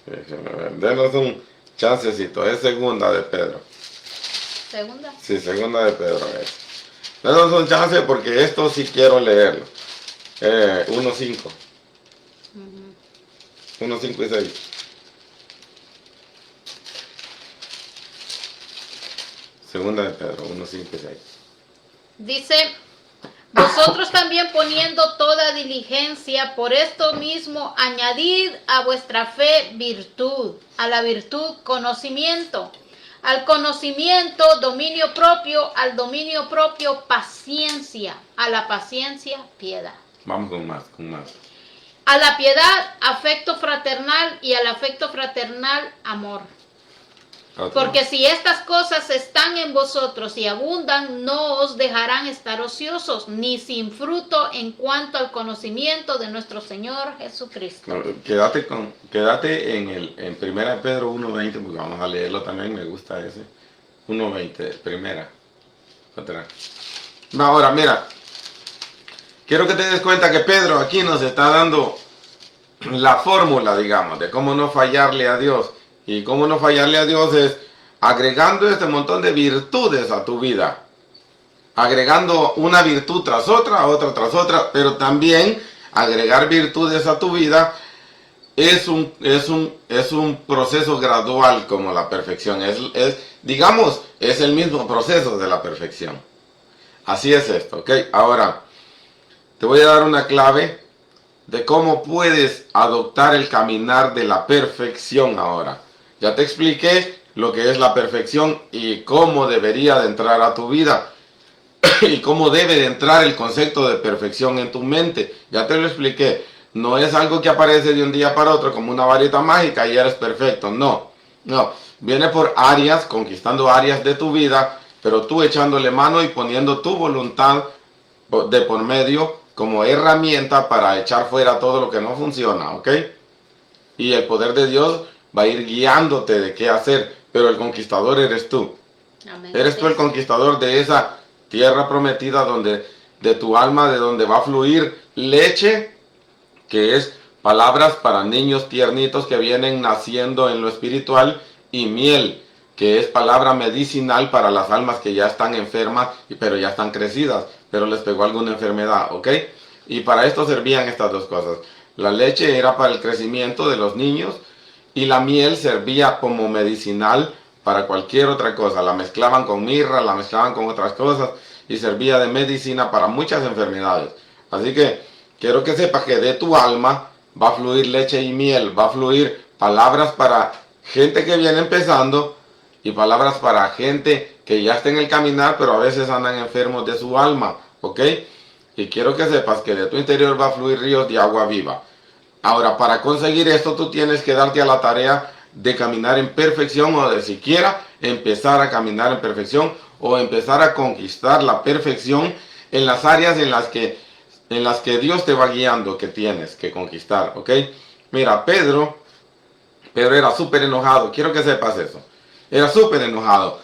Déjame ver, denos un chancecito, es Segunda de Pedro. ¿Segunda? Sí, Segunda de Pedro es. Denos un chance porque esto sí quiero leerlo. 1.5. 1.5 y 6. Segunda de Pedro, 1.5 y 6. Dice, vosotros también poniendo toda diligencia, por esto mismo añadid a vuestra fe virtud, a la virtud conocimiento, al conocimiento dominio propio, al dominio propio paciencia, a la paciencia piedad. Vamos con más, con más. A la piedad afecto fraternal y al afecto fraternal amor. Porque si estas cosas están en vosotros y abundan, no os dejarán estar ociosos, ni sin fruto en cuanto al conocimiento de nuestro Señor Jesucristo. No, quédate en Primera de Pedro 1.20, porque vamos a leerlo también, me gusta ese. 1.20, primera. Ahora, mira, quiero que te des cuenta que Pedro aquí nos está dando la fórmula, digamos, de cómo no fallarle a Dios. Y cómo no fallarle a Dios es agregando este montón de virtudes a tu vida. Agregando una virtud tras otra tras otra, pero también agregar virtudes a tu vida es un proceso gradual como la perfección. Digamos, es el mismo proceso de la perfección. Así es esto, ¿ok? Ahora, te voy a dar una clave de cómo puedes adoptar el caminar de la perfección ahora. Ya te expliqué lo que es la perfección y cómo debería de entrar a tu vida y cómo debe de entrar el concepto de perfección en tu mente. Ya te lo expliqué. No es algo que aparece de un día para otro como una varita mágica y eres perfecto. No. Viene por áreas, conquistando áreas de tu vida, pero tú echándole mano y poniendo tu voluntad de por medio como herramienta para echar fuera todo lo que no funciona, ¿ok? Y el poder de Dios va a ir guiándote de qué hacer, pero el conquistador eres tú. Amén. Eres tú el conquistador de esa tierra prometida de tu alma, de donde va a fluir leche, que es palabras para niños tiernitos que vienen naciendo en lo espiritual, y miel, que es palabra medicinal para las almas que ya están enfermas, pero ya están crecidas, pero les pegó alguna enfermedad, ¿ok? Y para esto servían estas dos cosas. La leche era para el crecimiento de los niños, y la miel servía como medicinal para cualquier otra cosa. La mezclaban con mirra, la mezclaban con otras cosas y servía de medicina para muchas enfermedades. Así que quiero que sepas que de tu alma va a fluir leche y miel, va a fluir palabras para gente que viene empezando y palabras para gente que ya está en el caminar, pero a veces andan enfermos de su alma, ¿ok? Y quiero que sepas que de tu interior va a fluir ríos de agua viva. Ahora, para conseguir esto, tú tienes que darte a la tarea de caminar en perfección o de siquiera empezar a caminar en perfección o empezar a conquistar la perfección en las áreas en las que Dios te va guiando que tienes que conquistar, ¿ok? Mira, Pedro era súper enojado, quiero que sepas eso. Era súper enojado.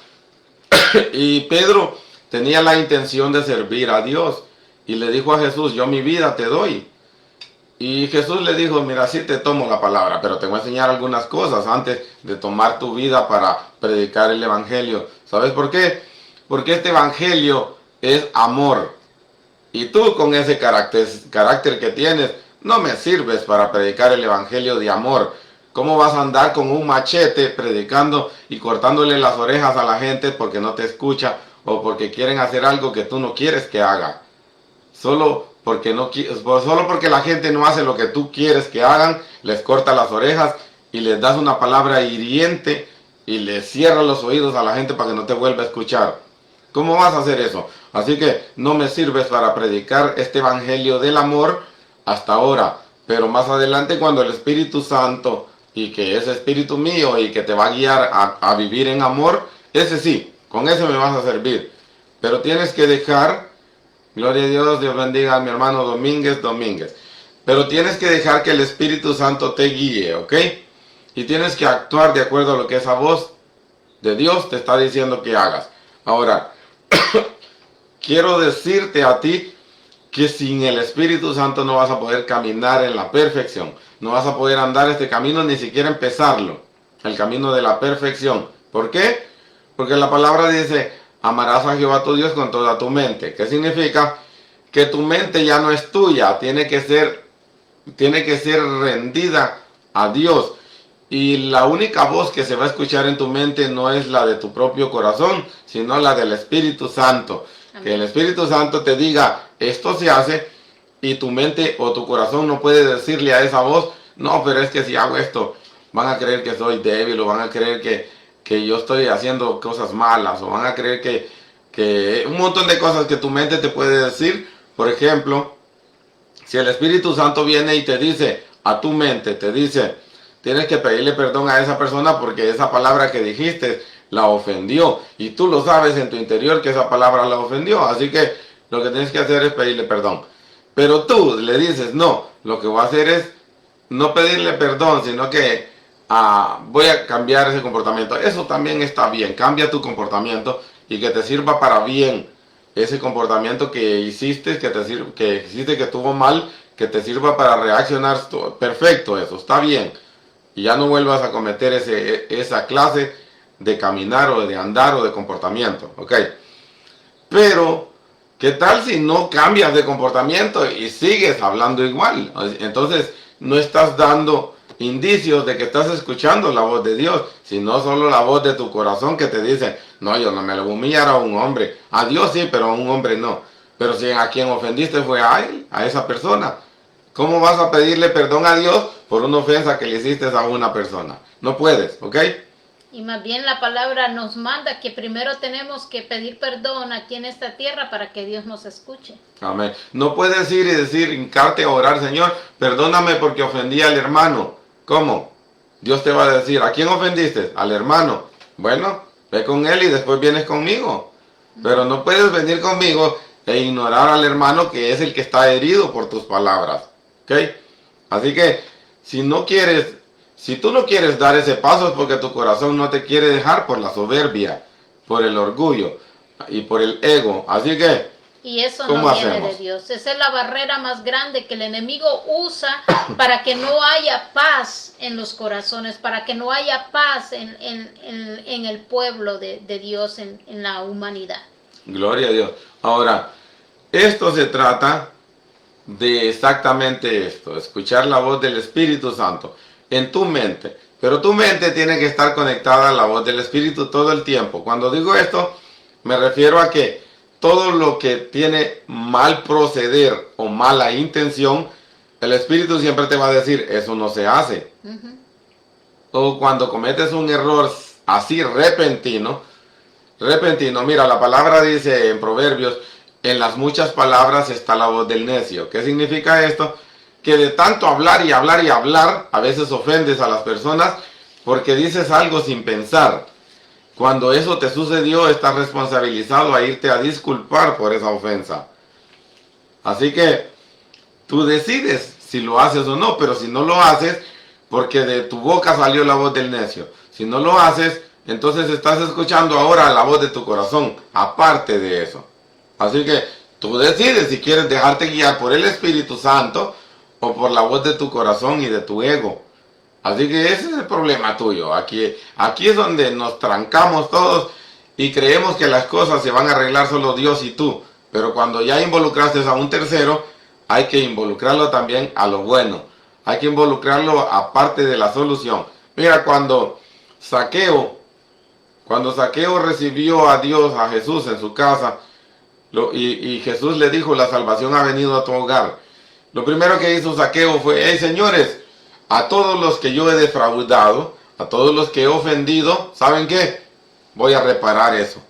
Y Pedro tenía la intención de servir a Dios y le dijo a Jesús, yo mi vida te doy. Y Jesús le dijo, mira, sí te tomo la palabra, pero te voy a enseñar algunas cosas antes de tomar tu vida para predicar el evangelio. ¿Sabes por qué? Porque este evangelio es amor. Y tú con ese carácter que tienes, no me sirves para predicar el evangelio de amor. ¿Cómo vas a andar con un machete predicando y cortándole las orejas a la gente porque no te escucha o porque quieren hacer algo que tú no quieres que haga? Solo porque la gente no hace lo que tú quieres que hagan, les cortas las orejas y les das una palabra hiriente y le cierras los oídos a la gente para que no te vuelva a escuchar. ¿Cómo vas a hacer eso? Así que no me sirves para predicar este evangelio del amor hasta ahora, pero más adelante cuando el Espíritu Santo, y que es Espíritu mío y que te va a guiar a vivir en amor, ese sí, con ese me vas a servir. Pero tienes que dejar, gloria a Dios, Dios bendiga a mi hermano Domínguez. Pero tienes que dejar que el Espíritu Santo te guíe, ¿ok? Y tienes que actuar de acuerdo a lo que esa voz de Dios te está diciendo que hagas. Ahora, quiero decirte a ti que sin el Espíritu Santo no vas a poder caminar en la perfección. No vas a poder andar este camino, ni siquiera empezarlo. El camino de la perfección. ¿Por qué? Porque la palabra dice, amarás a Jehová tu Dios con toda tu mente. ¿Qué significa? Que tu mente ya no es tuya, tiene que ser rendida a Dios. Y la única voz que se va a escuchar en tu mente no es la de tu propio corazón, sino la del Espíritu Santo. Amén. Que el Espíritu Santo te diga, esto se hace, y tu mente o tu corazón no puede decirle a esa voz, no, pero es que si hago esto, van a creer que soy débil, o van a creer que yo estoy haciendo cosas malas, o van a creer que un montón de cosas que tu mente te puede decir. Por ejemplo, si el Espíritu Santo viene y te dice, a tu mente, te dice, tienes que pedirle perdón a esa persona porque esa palabra que dijiste la ofendió. Y tú lo sabes en tu interior que esa palabra la ofendió. Así que lo que tienes que hacer es pedirle perdón. Pero tú le dices, no, lo que voy a hacer es no pedirle perdón, sino que voy a cambiar ese comportamiento. Eso también está bien. Cambia tu comportamiento y que te sirva para bien ese comportamiento que hiciste, que estuvo mal, que te sirva para reaccionar. Perfecto, eso está bien. Y ya no vuelvas a cometer esa clase de caminar o de andar o de comportamiento, ¿ok? Pero, ¿qué tal si no cambias de comportamiento y sigues hablando igual? Entonces, no estás dando indicios de que estás escuchando la voz de Dios, sino solo la voz de tu corazón que te dice, no, yo no me lo voy a humillar a un hombre. A Dios sí, pero a un hombre no. Pero si a quien ofendiste fue a él, a esa persona. ¿Cómo vas a pedirle perdón a Dios por una ofensa que le hiciste a una persona? No puedes, ¿ok? Y más bien la palabra nos manda que primero tenemos que pedir perdón aquí en esta tierra para que Dios nos escuche. Amén. No puedes ir y decir, hincarte a orar, Señor, perdóname porque ofendí al hermano. ¿Cómo? Dios te va a decir, ¿a quién ofendiste? Al hermano. Bueno, ve con él y después vienes conmigo. Pero no puedes venir conmigo e ignorar al hermano que es el que está herido por tus palabras. ¿Ok? Así que, si tú no quieres dar ese paso es porque tu corazón no te quiere dejar por la soberbia, por el orgullo y por el ego. Así que, y eso no viene de Dios. Esa es la barrera más grande que el enemigo usa para que no haya paz en los corazones, para que no haya paz en el pueblo de Dios, en la humanidad. Gloria a Dios. Ahora, esto se trata de exactamente esto, escuchar la voz del Espíritu Santo en tu mente. Pero tu mente tiene que estar conectada a la voz del Espíritu todo el tiempo. Cuando digo esto, me refiero a que todo lo que tiene mal proceder o mala intención, el Espíritu siempre te va a decir, eso no se hace. O cuando cometes un error así repentino, mira, la palabra dice en Proverbios, en las muchas palabras está la voz del necio. ¿Qué significa esto? Que de tanto hablar y hablar y hablar, a veces ofendes a las personas porque dices algo sin pensar. Cuando eso te sucedió, estás responsabilizado a irte a disculpar por esa ofensa. Así que tú decides si lo haces o no, pero si no lo haces, porque de tu boca salió la voz del necio. Si no lo haces, entonces estás escuchando ahora la voz de tu corazón, aparte de eso. Así que tú decides si quieres dejarte guiar por el Espíritu Santo o por la voz de tu corazón y de tu ego. Así que ese es el problema tuyo. Aquí es donde nos trancamos todos y creemos que las cosas se van a arreglar solo Dios y tú. Pero cuando ya involucraste a un tercero, hay que involucrarlo también a lo bueno. Hay que involucrarlo aparte de la solución. Mira, cuando Zaqueo recibió a Dios, a Jesús en su casa, y Jesús le dijo, la salvación ha venido a tu hogar. Lo primero que hizo Zaqueo fue, hey señores, a todos los que yo he defraudado, a todos los que he ofendido, ¿saben qué? Voy a reparar eso.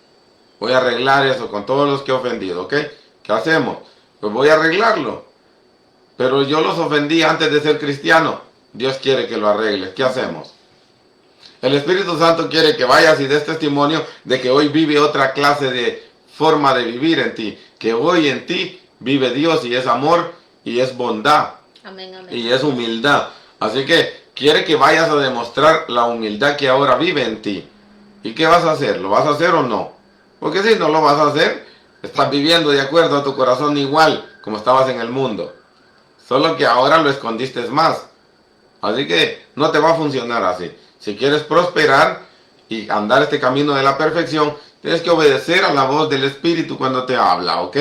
Voy a arreglar eso con todos los que he ofendido, ¿ok? ¿Qué hacemos? Pues voy a arreglarlo. Pero yo los ofendí antes de ser cristiano. Dios quiere que lo arregles. ¿Qué hacemos? El Espíritu Santo quiere que vayas y des testimonio de que hoy vive otra clase de forma de vivir en ti. Que hoy en ti vive Dios y es amor y es bondad. Amén, amén. Y es humildad. Así que quiere que vayas a demostrar la humildad que ahora vive en ti. ¿Y qué vas a hacer? ¿Lo vas a hacer o no? Porque si no lo vas a hacer, estás viviendo de acuerdo a tu corazón igual como estabas en el mundo. Solo que ahora lo escondiste más. Así que no te va a funcionar así. Si quieres prosperar y andar este camino de la perfección, tienes que obedecer a la voz del Espíritu cuando te habla, ¿ok?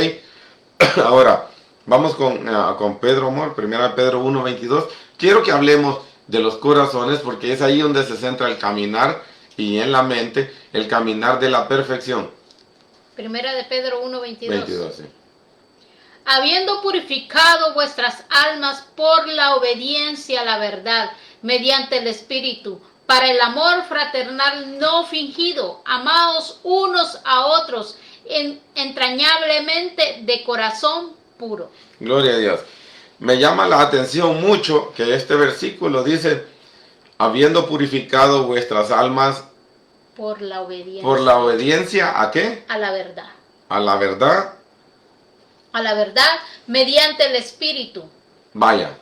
Ahora, vamos con Pedro, amor, 1 Pedro 1:22. Quiero que hablemos de los corazones porque es ahí donde se centra el caminar y en la mente el caminar de la perfección. Primera de Pedro 1:22. 22, sí. Habiendo purificado vuestras almas por la obediencia a la verdad, mediante el Espíritu, para el amor fraternal no fingido, amaos unos a otros entrañablemente de corazón puro. Gloria a Dios. Me llama la atención mucho que este versículo dice, habiendo purificado vuestras almas Por la obediencia. por la obediencia, ¿a qué? A la verdad. A la verdad. A la verdad mediante el Espíritu. Vaya,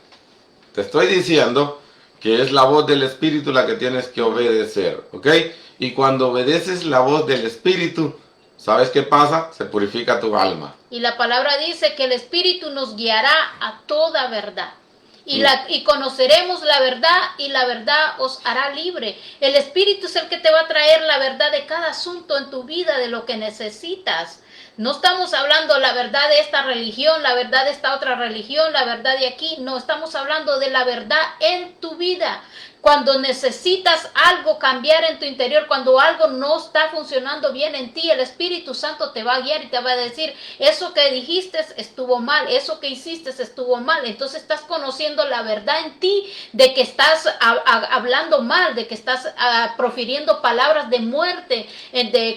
te estoy diciendo que es la voz del Espíritu la que tienes que obedecer, ¿ok? Y cuando obedeces la voz del Espíritu, ¿sabes qué pasa? Se purifica tu alma. Y la palabra dice que el Espíritu nos guiará a toda verdad. Y conoceremos la verdad y la verdad os hará libre. El Espíritu es el que te va a traer la verdad de cada asunto en tu vida, de lo que necesitas. No estamos hablando la verdad de esta religión, la verdad de esta otra religión, la verdad de aquí. No, estamos hablando de la verdad en tu vida. Cuando necesitas algo cambiar en tu interior, cuando algo no está funcionando bien en ti, el Espíritu Santo te va a guiar y te va a decir, eso que dijiste estuvo mal, eso que hiciste estuvo mal. Entonces estás conociendo la verdad en ti de que estás hablando mal, de que estás profiriendo palabras de muerte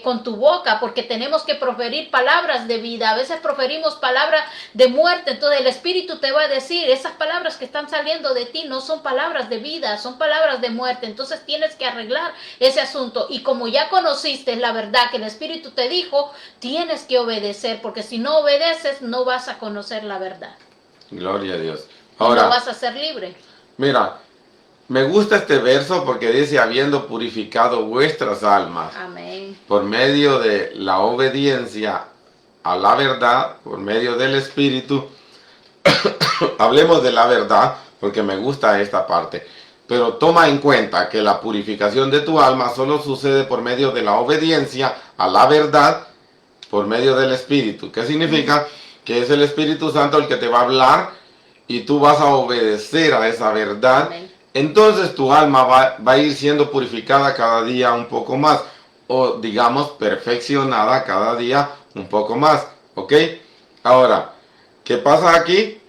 con tu boca, porque tenemos que proferir palabras de vida. A veces proferimos palabras de muerte, entonces el Espíritu te va a decir, esas palabras que están saliendo de ti no son palabras de vida, son palabras de muerte. Entonces tienes que arreglar ese asunto, y como ya conociste la verdad que el Espíritu te dijo, tienes que obedecer, porque si no obedeces no vas a conocer la verdad. Gloria a Dios. Ahora, no vas a ser libre. Mira, me gusta este verso porque dice, habiendo purificado vuestras almas. Amén. Por medio de la obediencia a la verdad, por medio del Espíritu. Hablemos de la verdad porque me gusta esta parte. Pero toma en cuenta que la purificación de tu alma solo sucede por medio de la obediencia a la verdad, por medio del Espíritu. ¿Qué significa? Que es el Espíritu Santo el que te va a hablar y tú vas a obedecer a esa verdad. Amén. Entonces tu alma va a ir siendo purificada cada día un poco más, o digamos perfeccionada cada día un poco más, ¿ok? Ahora, ¿qué pasa aquí?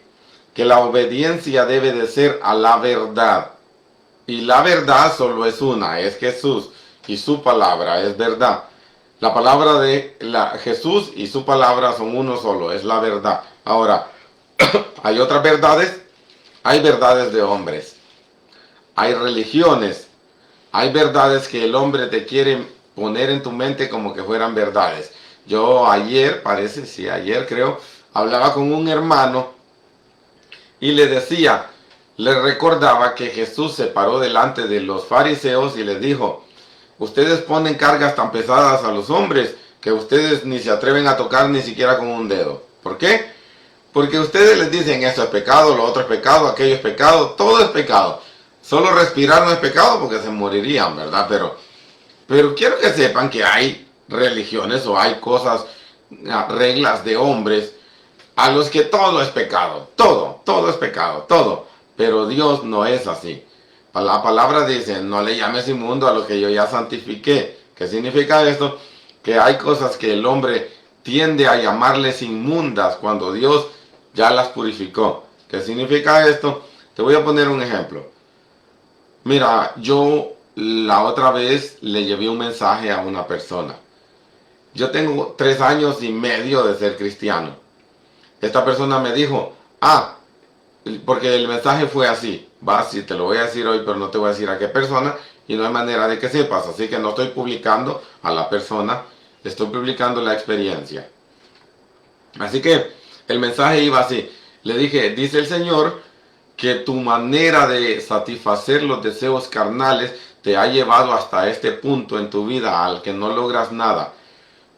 Que la obediencia debe de ser a la verdad. Y la verdad solo es una, es Jesús, y su palabra es verdad. La palabra de Jesús y su palabra son uno solo, es la verdad. Ahora, hay otras verdades, hay verdades de hombres, hay religiones, hay verdades que el hombre te quiere poner en tu mente como que fueran verdades. Yo ayer, ayer creo, hablaba con un hermano y le decía, le recordaba que Jesús se paró delante de los fariseos y les dijo, ustedes ponen cargas tan pesadas a los hombres que ustedes ni se atreven a tocar ni siquiera con un dedo. ¿Por qué? Porque ustedes les dicen, eso es pecado, lo otro es pecado, aquello es pecado, todo es pecado. Solo respirar no es pecado porque se morirían, ¿verdad? Pero quiero que sepan que hay religiones o hay cosas, reglas de hombres a los que todo es pecado, todo es pecado, todo. Pero Dios no es así. La palabra dice, no le llames inmundo a lo que yo ya santifiqué. ¿Qué significa esto? Que hay cosas que el hombre tiende a llamarles inmundas cuando Dios ya las purificó. ¿Qué significa esto? Te voy a poner un ejemplo. Mira, yo la otra vez le llevé un mensaje a una persona. Yo tengo 3 años y medio de ser cristiano. Esta persona me dijo, porque el mensaje fue así, si te lo voy a decir hoy, pero no te voy a decir a qué persona, y no hay manera de que sepas, así que no estoy publicando a la persona, estoy publicando la experiencia. Así que el mensaje iba así, le dije, dice el Señor que tu manera de satisfacer los deseos carnales te ha llevado hasta este punto en tu vida al que no logras nada.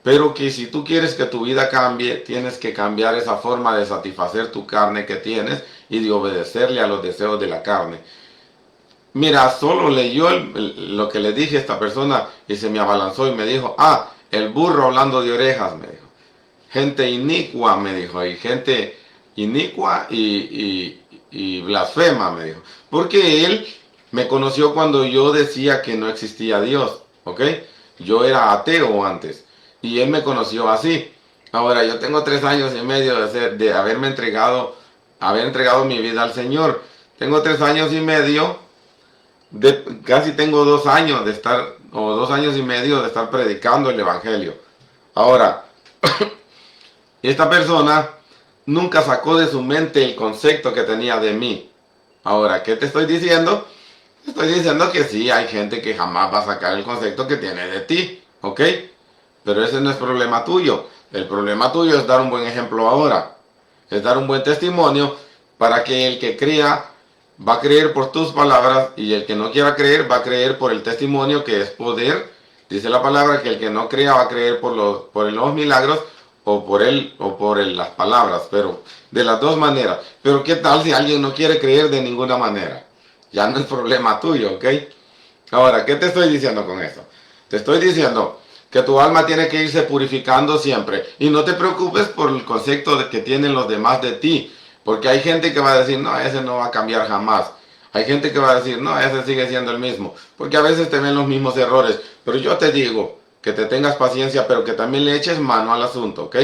Pero que si tú quieres que tu vida cambie, tienes que cambiar esa forma de satisfacer tu carne que tienes y de obedecerle a los deseos de la carne. Mira, solo leyó lo que le dije a esta persona y se me abalanzó y me dijo, el burro hablando de orejas, me dijo. Gente inicua, me dijo, y gente inicua y blasfema, me dijo. Porque él me conoció cuando yo decía que no existía Dios, ¿ok? Yo era ateo antes. Y él me conoció así. Ahora, yo tengo 3 años y medio de haber entregado mi vida al Señor. Tengo 3 años y medio, casi tengo 2 años de estar, o 2 años y medio de estar predicando el Evangelio. Ahora, esta persona nunca sacó de su mente el concepto que tenía de mí. Ahora, ¿qué te estoy diciendo? Estoy diciendo que sí, hay gente que jamás va a sacar el concepto que tiene de ti, ¿ok? Pero ese no es problema tuyo. El problema tuyo es dar un buen ejemplo ahora. Es dar un buen testimonio para que el que crea va a creer por tus palabras y el que no quiera creer va a creer por el testimonio que es poder. Dice la palabra que el que no crea va a creer por los milagros o por las palabras. Pero de las dos maneras. Pero ¿qué tal si alguien no quiere creer de ninguna manera? Ya no es problema tuyo, ¿ok? Ahora, ¿qué te estoy diciendo con esto? Te estoy diciendo que tu alma tiene que irse purificando siempre. Y no te preocupes por el concepto que tienen los demás de ti. Porque hay gente que va a decir, no, ese no va a cambiar jamás. Hay gente que va a decir, no, ese sigue siendo el mismo. Porque a veces te ven los mismos errores. Pero yo te digo que te tengas paciencia, pero que también le eches mano al asunto, ¿ok?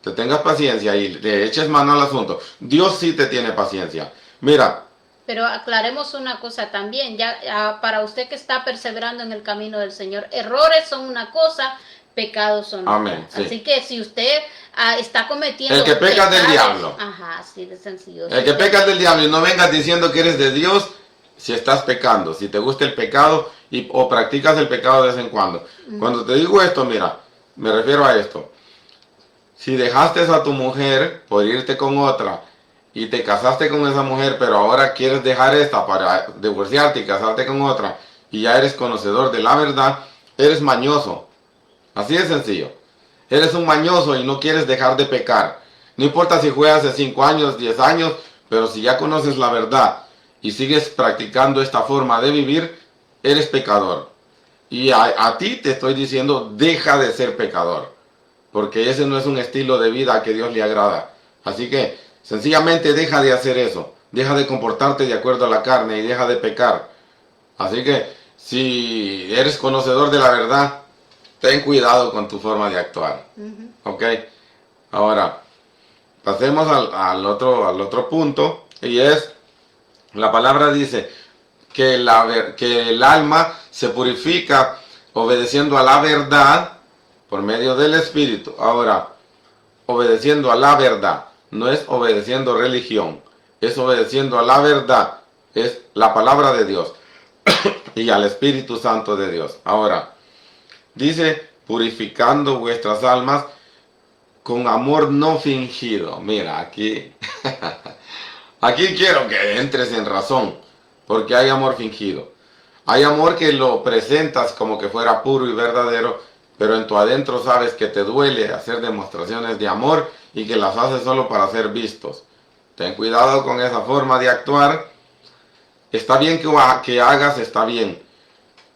Te tengas paciencia y le eches mano al asunto. Dios sí te tiene paciencia. Mira. Pero aclaremos una cosa también, para usted que está perseverando en el camino del Señor, errores son una cosa, pecados son otra. Amén, sí. Así que si usted está cometiendo el que peca pecados, del diablo. Ajá, así de sencillo. El que peca del diablo y no vengas diciendo que eres de Dios si estás pecando, si te gusta el pecado o practicas el pecado de vez en cuando. Cuando te digo esto, mira, me refiero a esto. Si dejaste a tu mujer por irte con otra y te casaste con esa mujer, pero ahora quieres dejar esta para divorciarte y casarte con otra, y ya eres conocedor de la verdad, eres mañoso. Así de sencillo. Eres un mañoso y no quieres dejar de pecar. No importa si fue hace 5 años, 10 años, pero si ya conoces la verdad y sigues practicando esta forma de vivir, eres pecador. Y a ti te estoy diciendo, deja de ser pecador. Porque ese no es un estilo de vida que Dios le agrada. Así que sencillamente deja de hacer eso. Deja de comportarte de acuerdo a la carne y deja de pecar. Así que si eres conocedor de la verdad, ten cuidado con tu forma de actuar. ¿Ok? Ahora, pasemos al otro punto. Y es, la palabra dice que el alma se purifica obedeciendo a la verdad por medio del Espíritu. Ahora, obedeciendo a la verdad. No es obedeciendo religión, es obedeciendo a la verdad, es la palabra de Dios y al Espíritu Santo de Dios. Ahora, dice, purificando vuestras almas con amor no fingido. Mira, aquí, aquí quiero que entres en razón, porque hay amor fingido. Hay amor que lo presentas como que fuera puro y verdadero, pero en tu adentro sabes que te duele hacer demostraciones de amor y que las haces solo para ser vistos. Ten cuidado con esa forma de actuar. Está bien que hagas, está bien,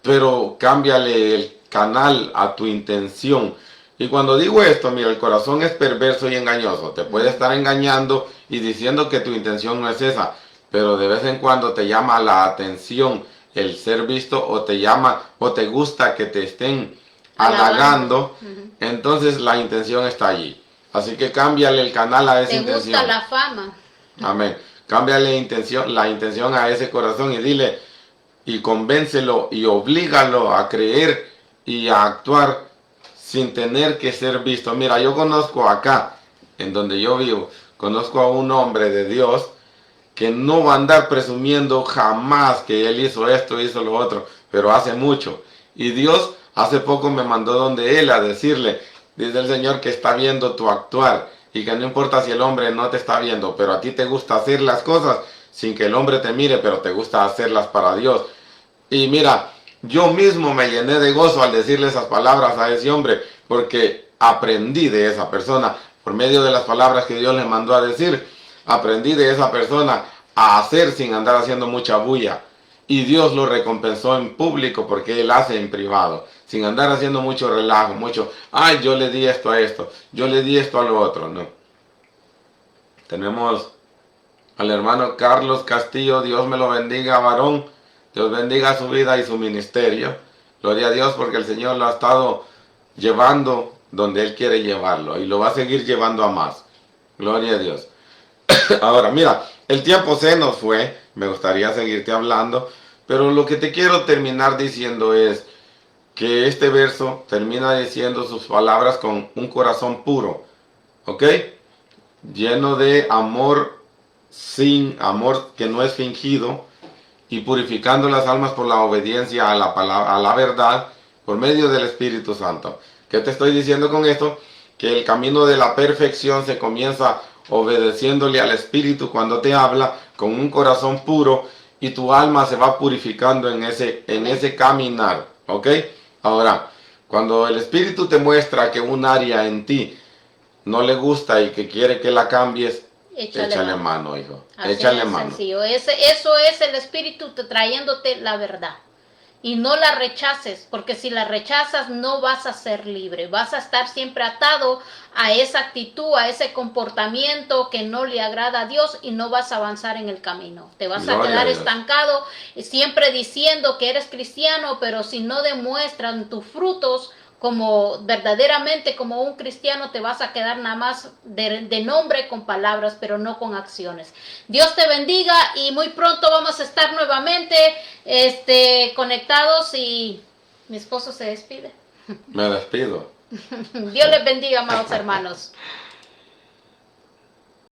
pero cámbiale el canal a tu intención. Y cuando digo esto, mira, el corazón es perverso y engañoso. Te puede estar engañando y diciendo que tu intención no es esa, pero de vez en cuando te llama la atención el ser visto o te gusta que te estén halagando, entonces la intención está allí. Así que cámbiale el canal a esa intención. Te gusta la fama. Amén. Cámbiale la intención a ese corazón y dile, y convéncelo y oblígalo a creer y a actuar sin tener que ser visto. Mira, yo conozco acá, en donde yo vivo, conozco a un hombre de Dios que no va a andar presumiendo jamás que él hizo esto, hizo lo otro, pero hace mucho. Y Dios hace poco me mandó donde él a decirle, dice el Señor que está viendo tu actuar y que no importa si el hombre no te está viendo, pero a ti te gusta hacer las cosas sin que el hombre te mire, pero te gusta hacerlas para Dios. Y mira, yo mismo me llené de gozo al decirle esas palabras a ese hombre, porque aprendí de esa persona, por medio de las palabras que Dios le mandó a decir, aprendí de esa persona a hacer sin andar haciendo mucha bulla. Y Dios lo recompensó en público porque Él hace en privado, sin andar haciendo mucho relajo, mucho, ay, yo le di esto a esto, yo le di esto a lo otro, no. Tenemos al hermano Carlos Castillo, Dios me lo bendiga, varón. Dios bendiga su vida y su ministerio. Gloria a Dios porque el Señor lo ha estado llevando donde Él quiere llevarlo y lo va a seguir llevando a más. Gloria a Dios. Ahora, mira, el tiempo se nos fue. Me gustaría seguirte hablando, pero lo que te quiero terminar diciendo es que este verso termina diciendo sus palabras con un corazón puro, ¿ok? Lleno de amor, sin amor que no es fingido, y purificando las almas por la obediencia a la palabra, a la verdad, por medio del Espíritu Santo. ¿Qué te estoy diciendo con esto? Que el camino de la perfección se comienza obedeciéndole al Espíritu cuando te habla con un corazón puro y tu alma se va purificando en ese caminar, ¿ok? Ahora, cuando el Espíritu te muestra que un área en ti no le gusta y que quiere que la cambies, échale mano, hijo. Así Échale es mano. sencillo. Eso es el Espíritu trayéndote la verdad. Y no la rechaces, porque si la rechazas no vas a ser libre. Vas a estar siempre atado a esa actitud, a ese comportamiento que no le agrada a Dios y no vas a avanzar en el camino. Te vas a quedar estancado, siempre diciendo que eres cristiano, pero si no demuestran tus frutos como verdaderamente como un cristiano, te vas a quedar nada más de nombre con palabras, pero no con acciones. Dios te bendiga y muy pronto vamos a estar nuevamente conectados y mi esposo se despide. Me despido. Dios les bendiga, amados hermanos.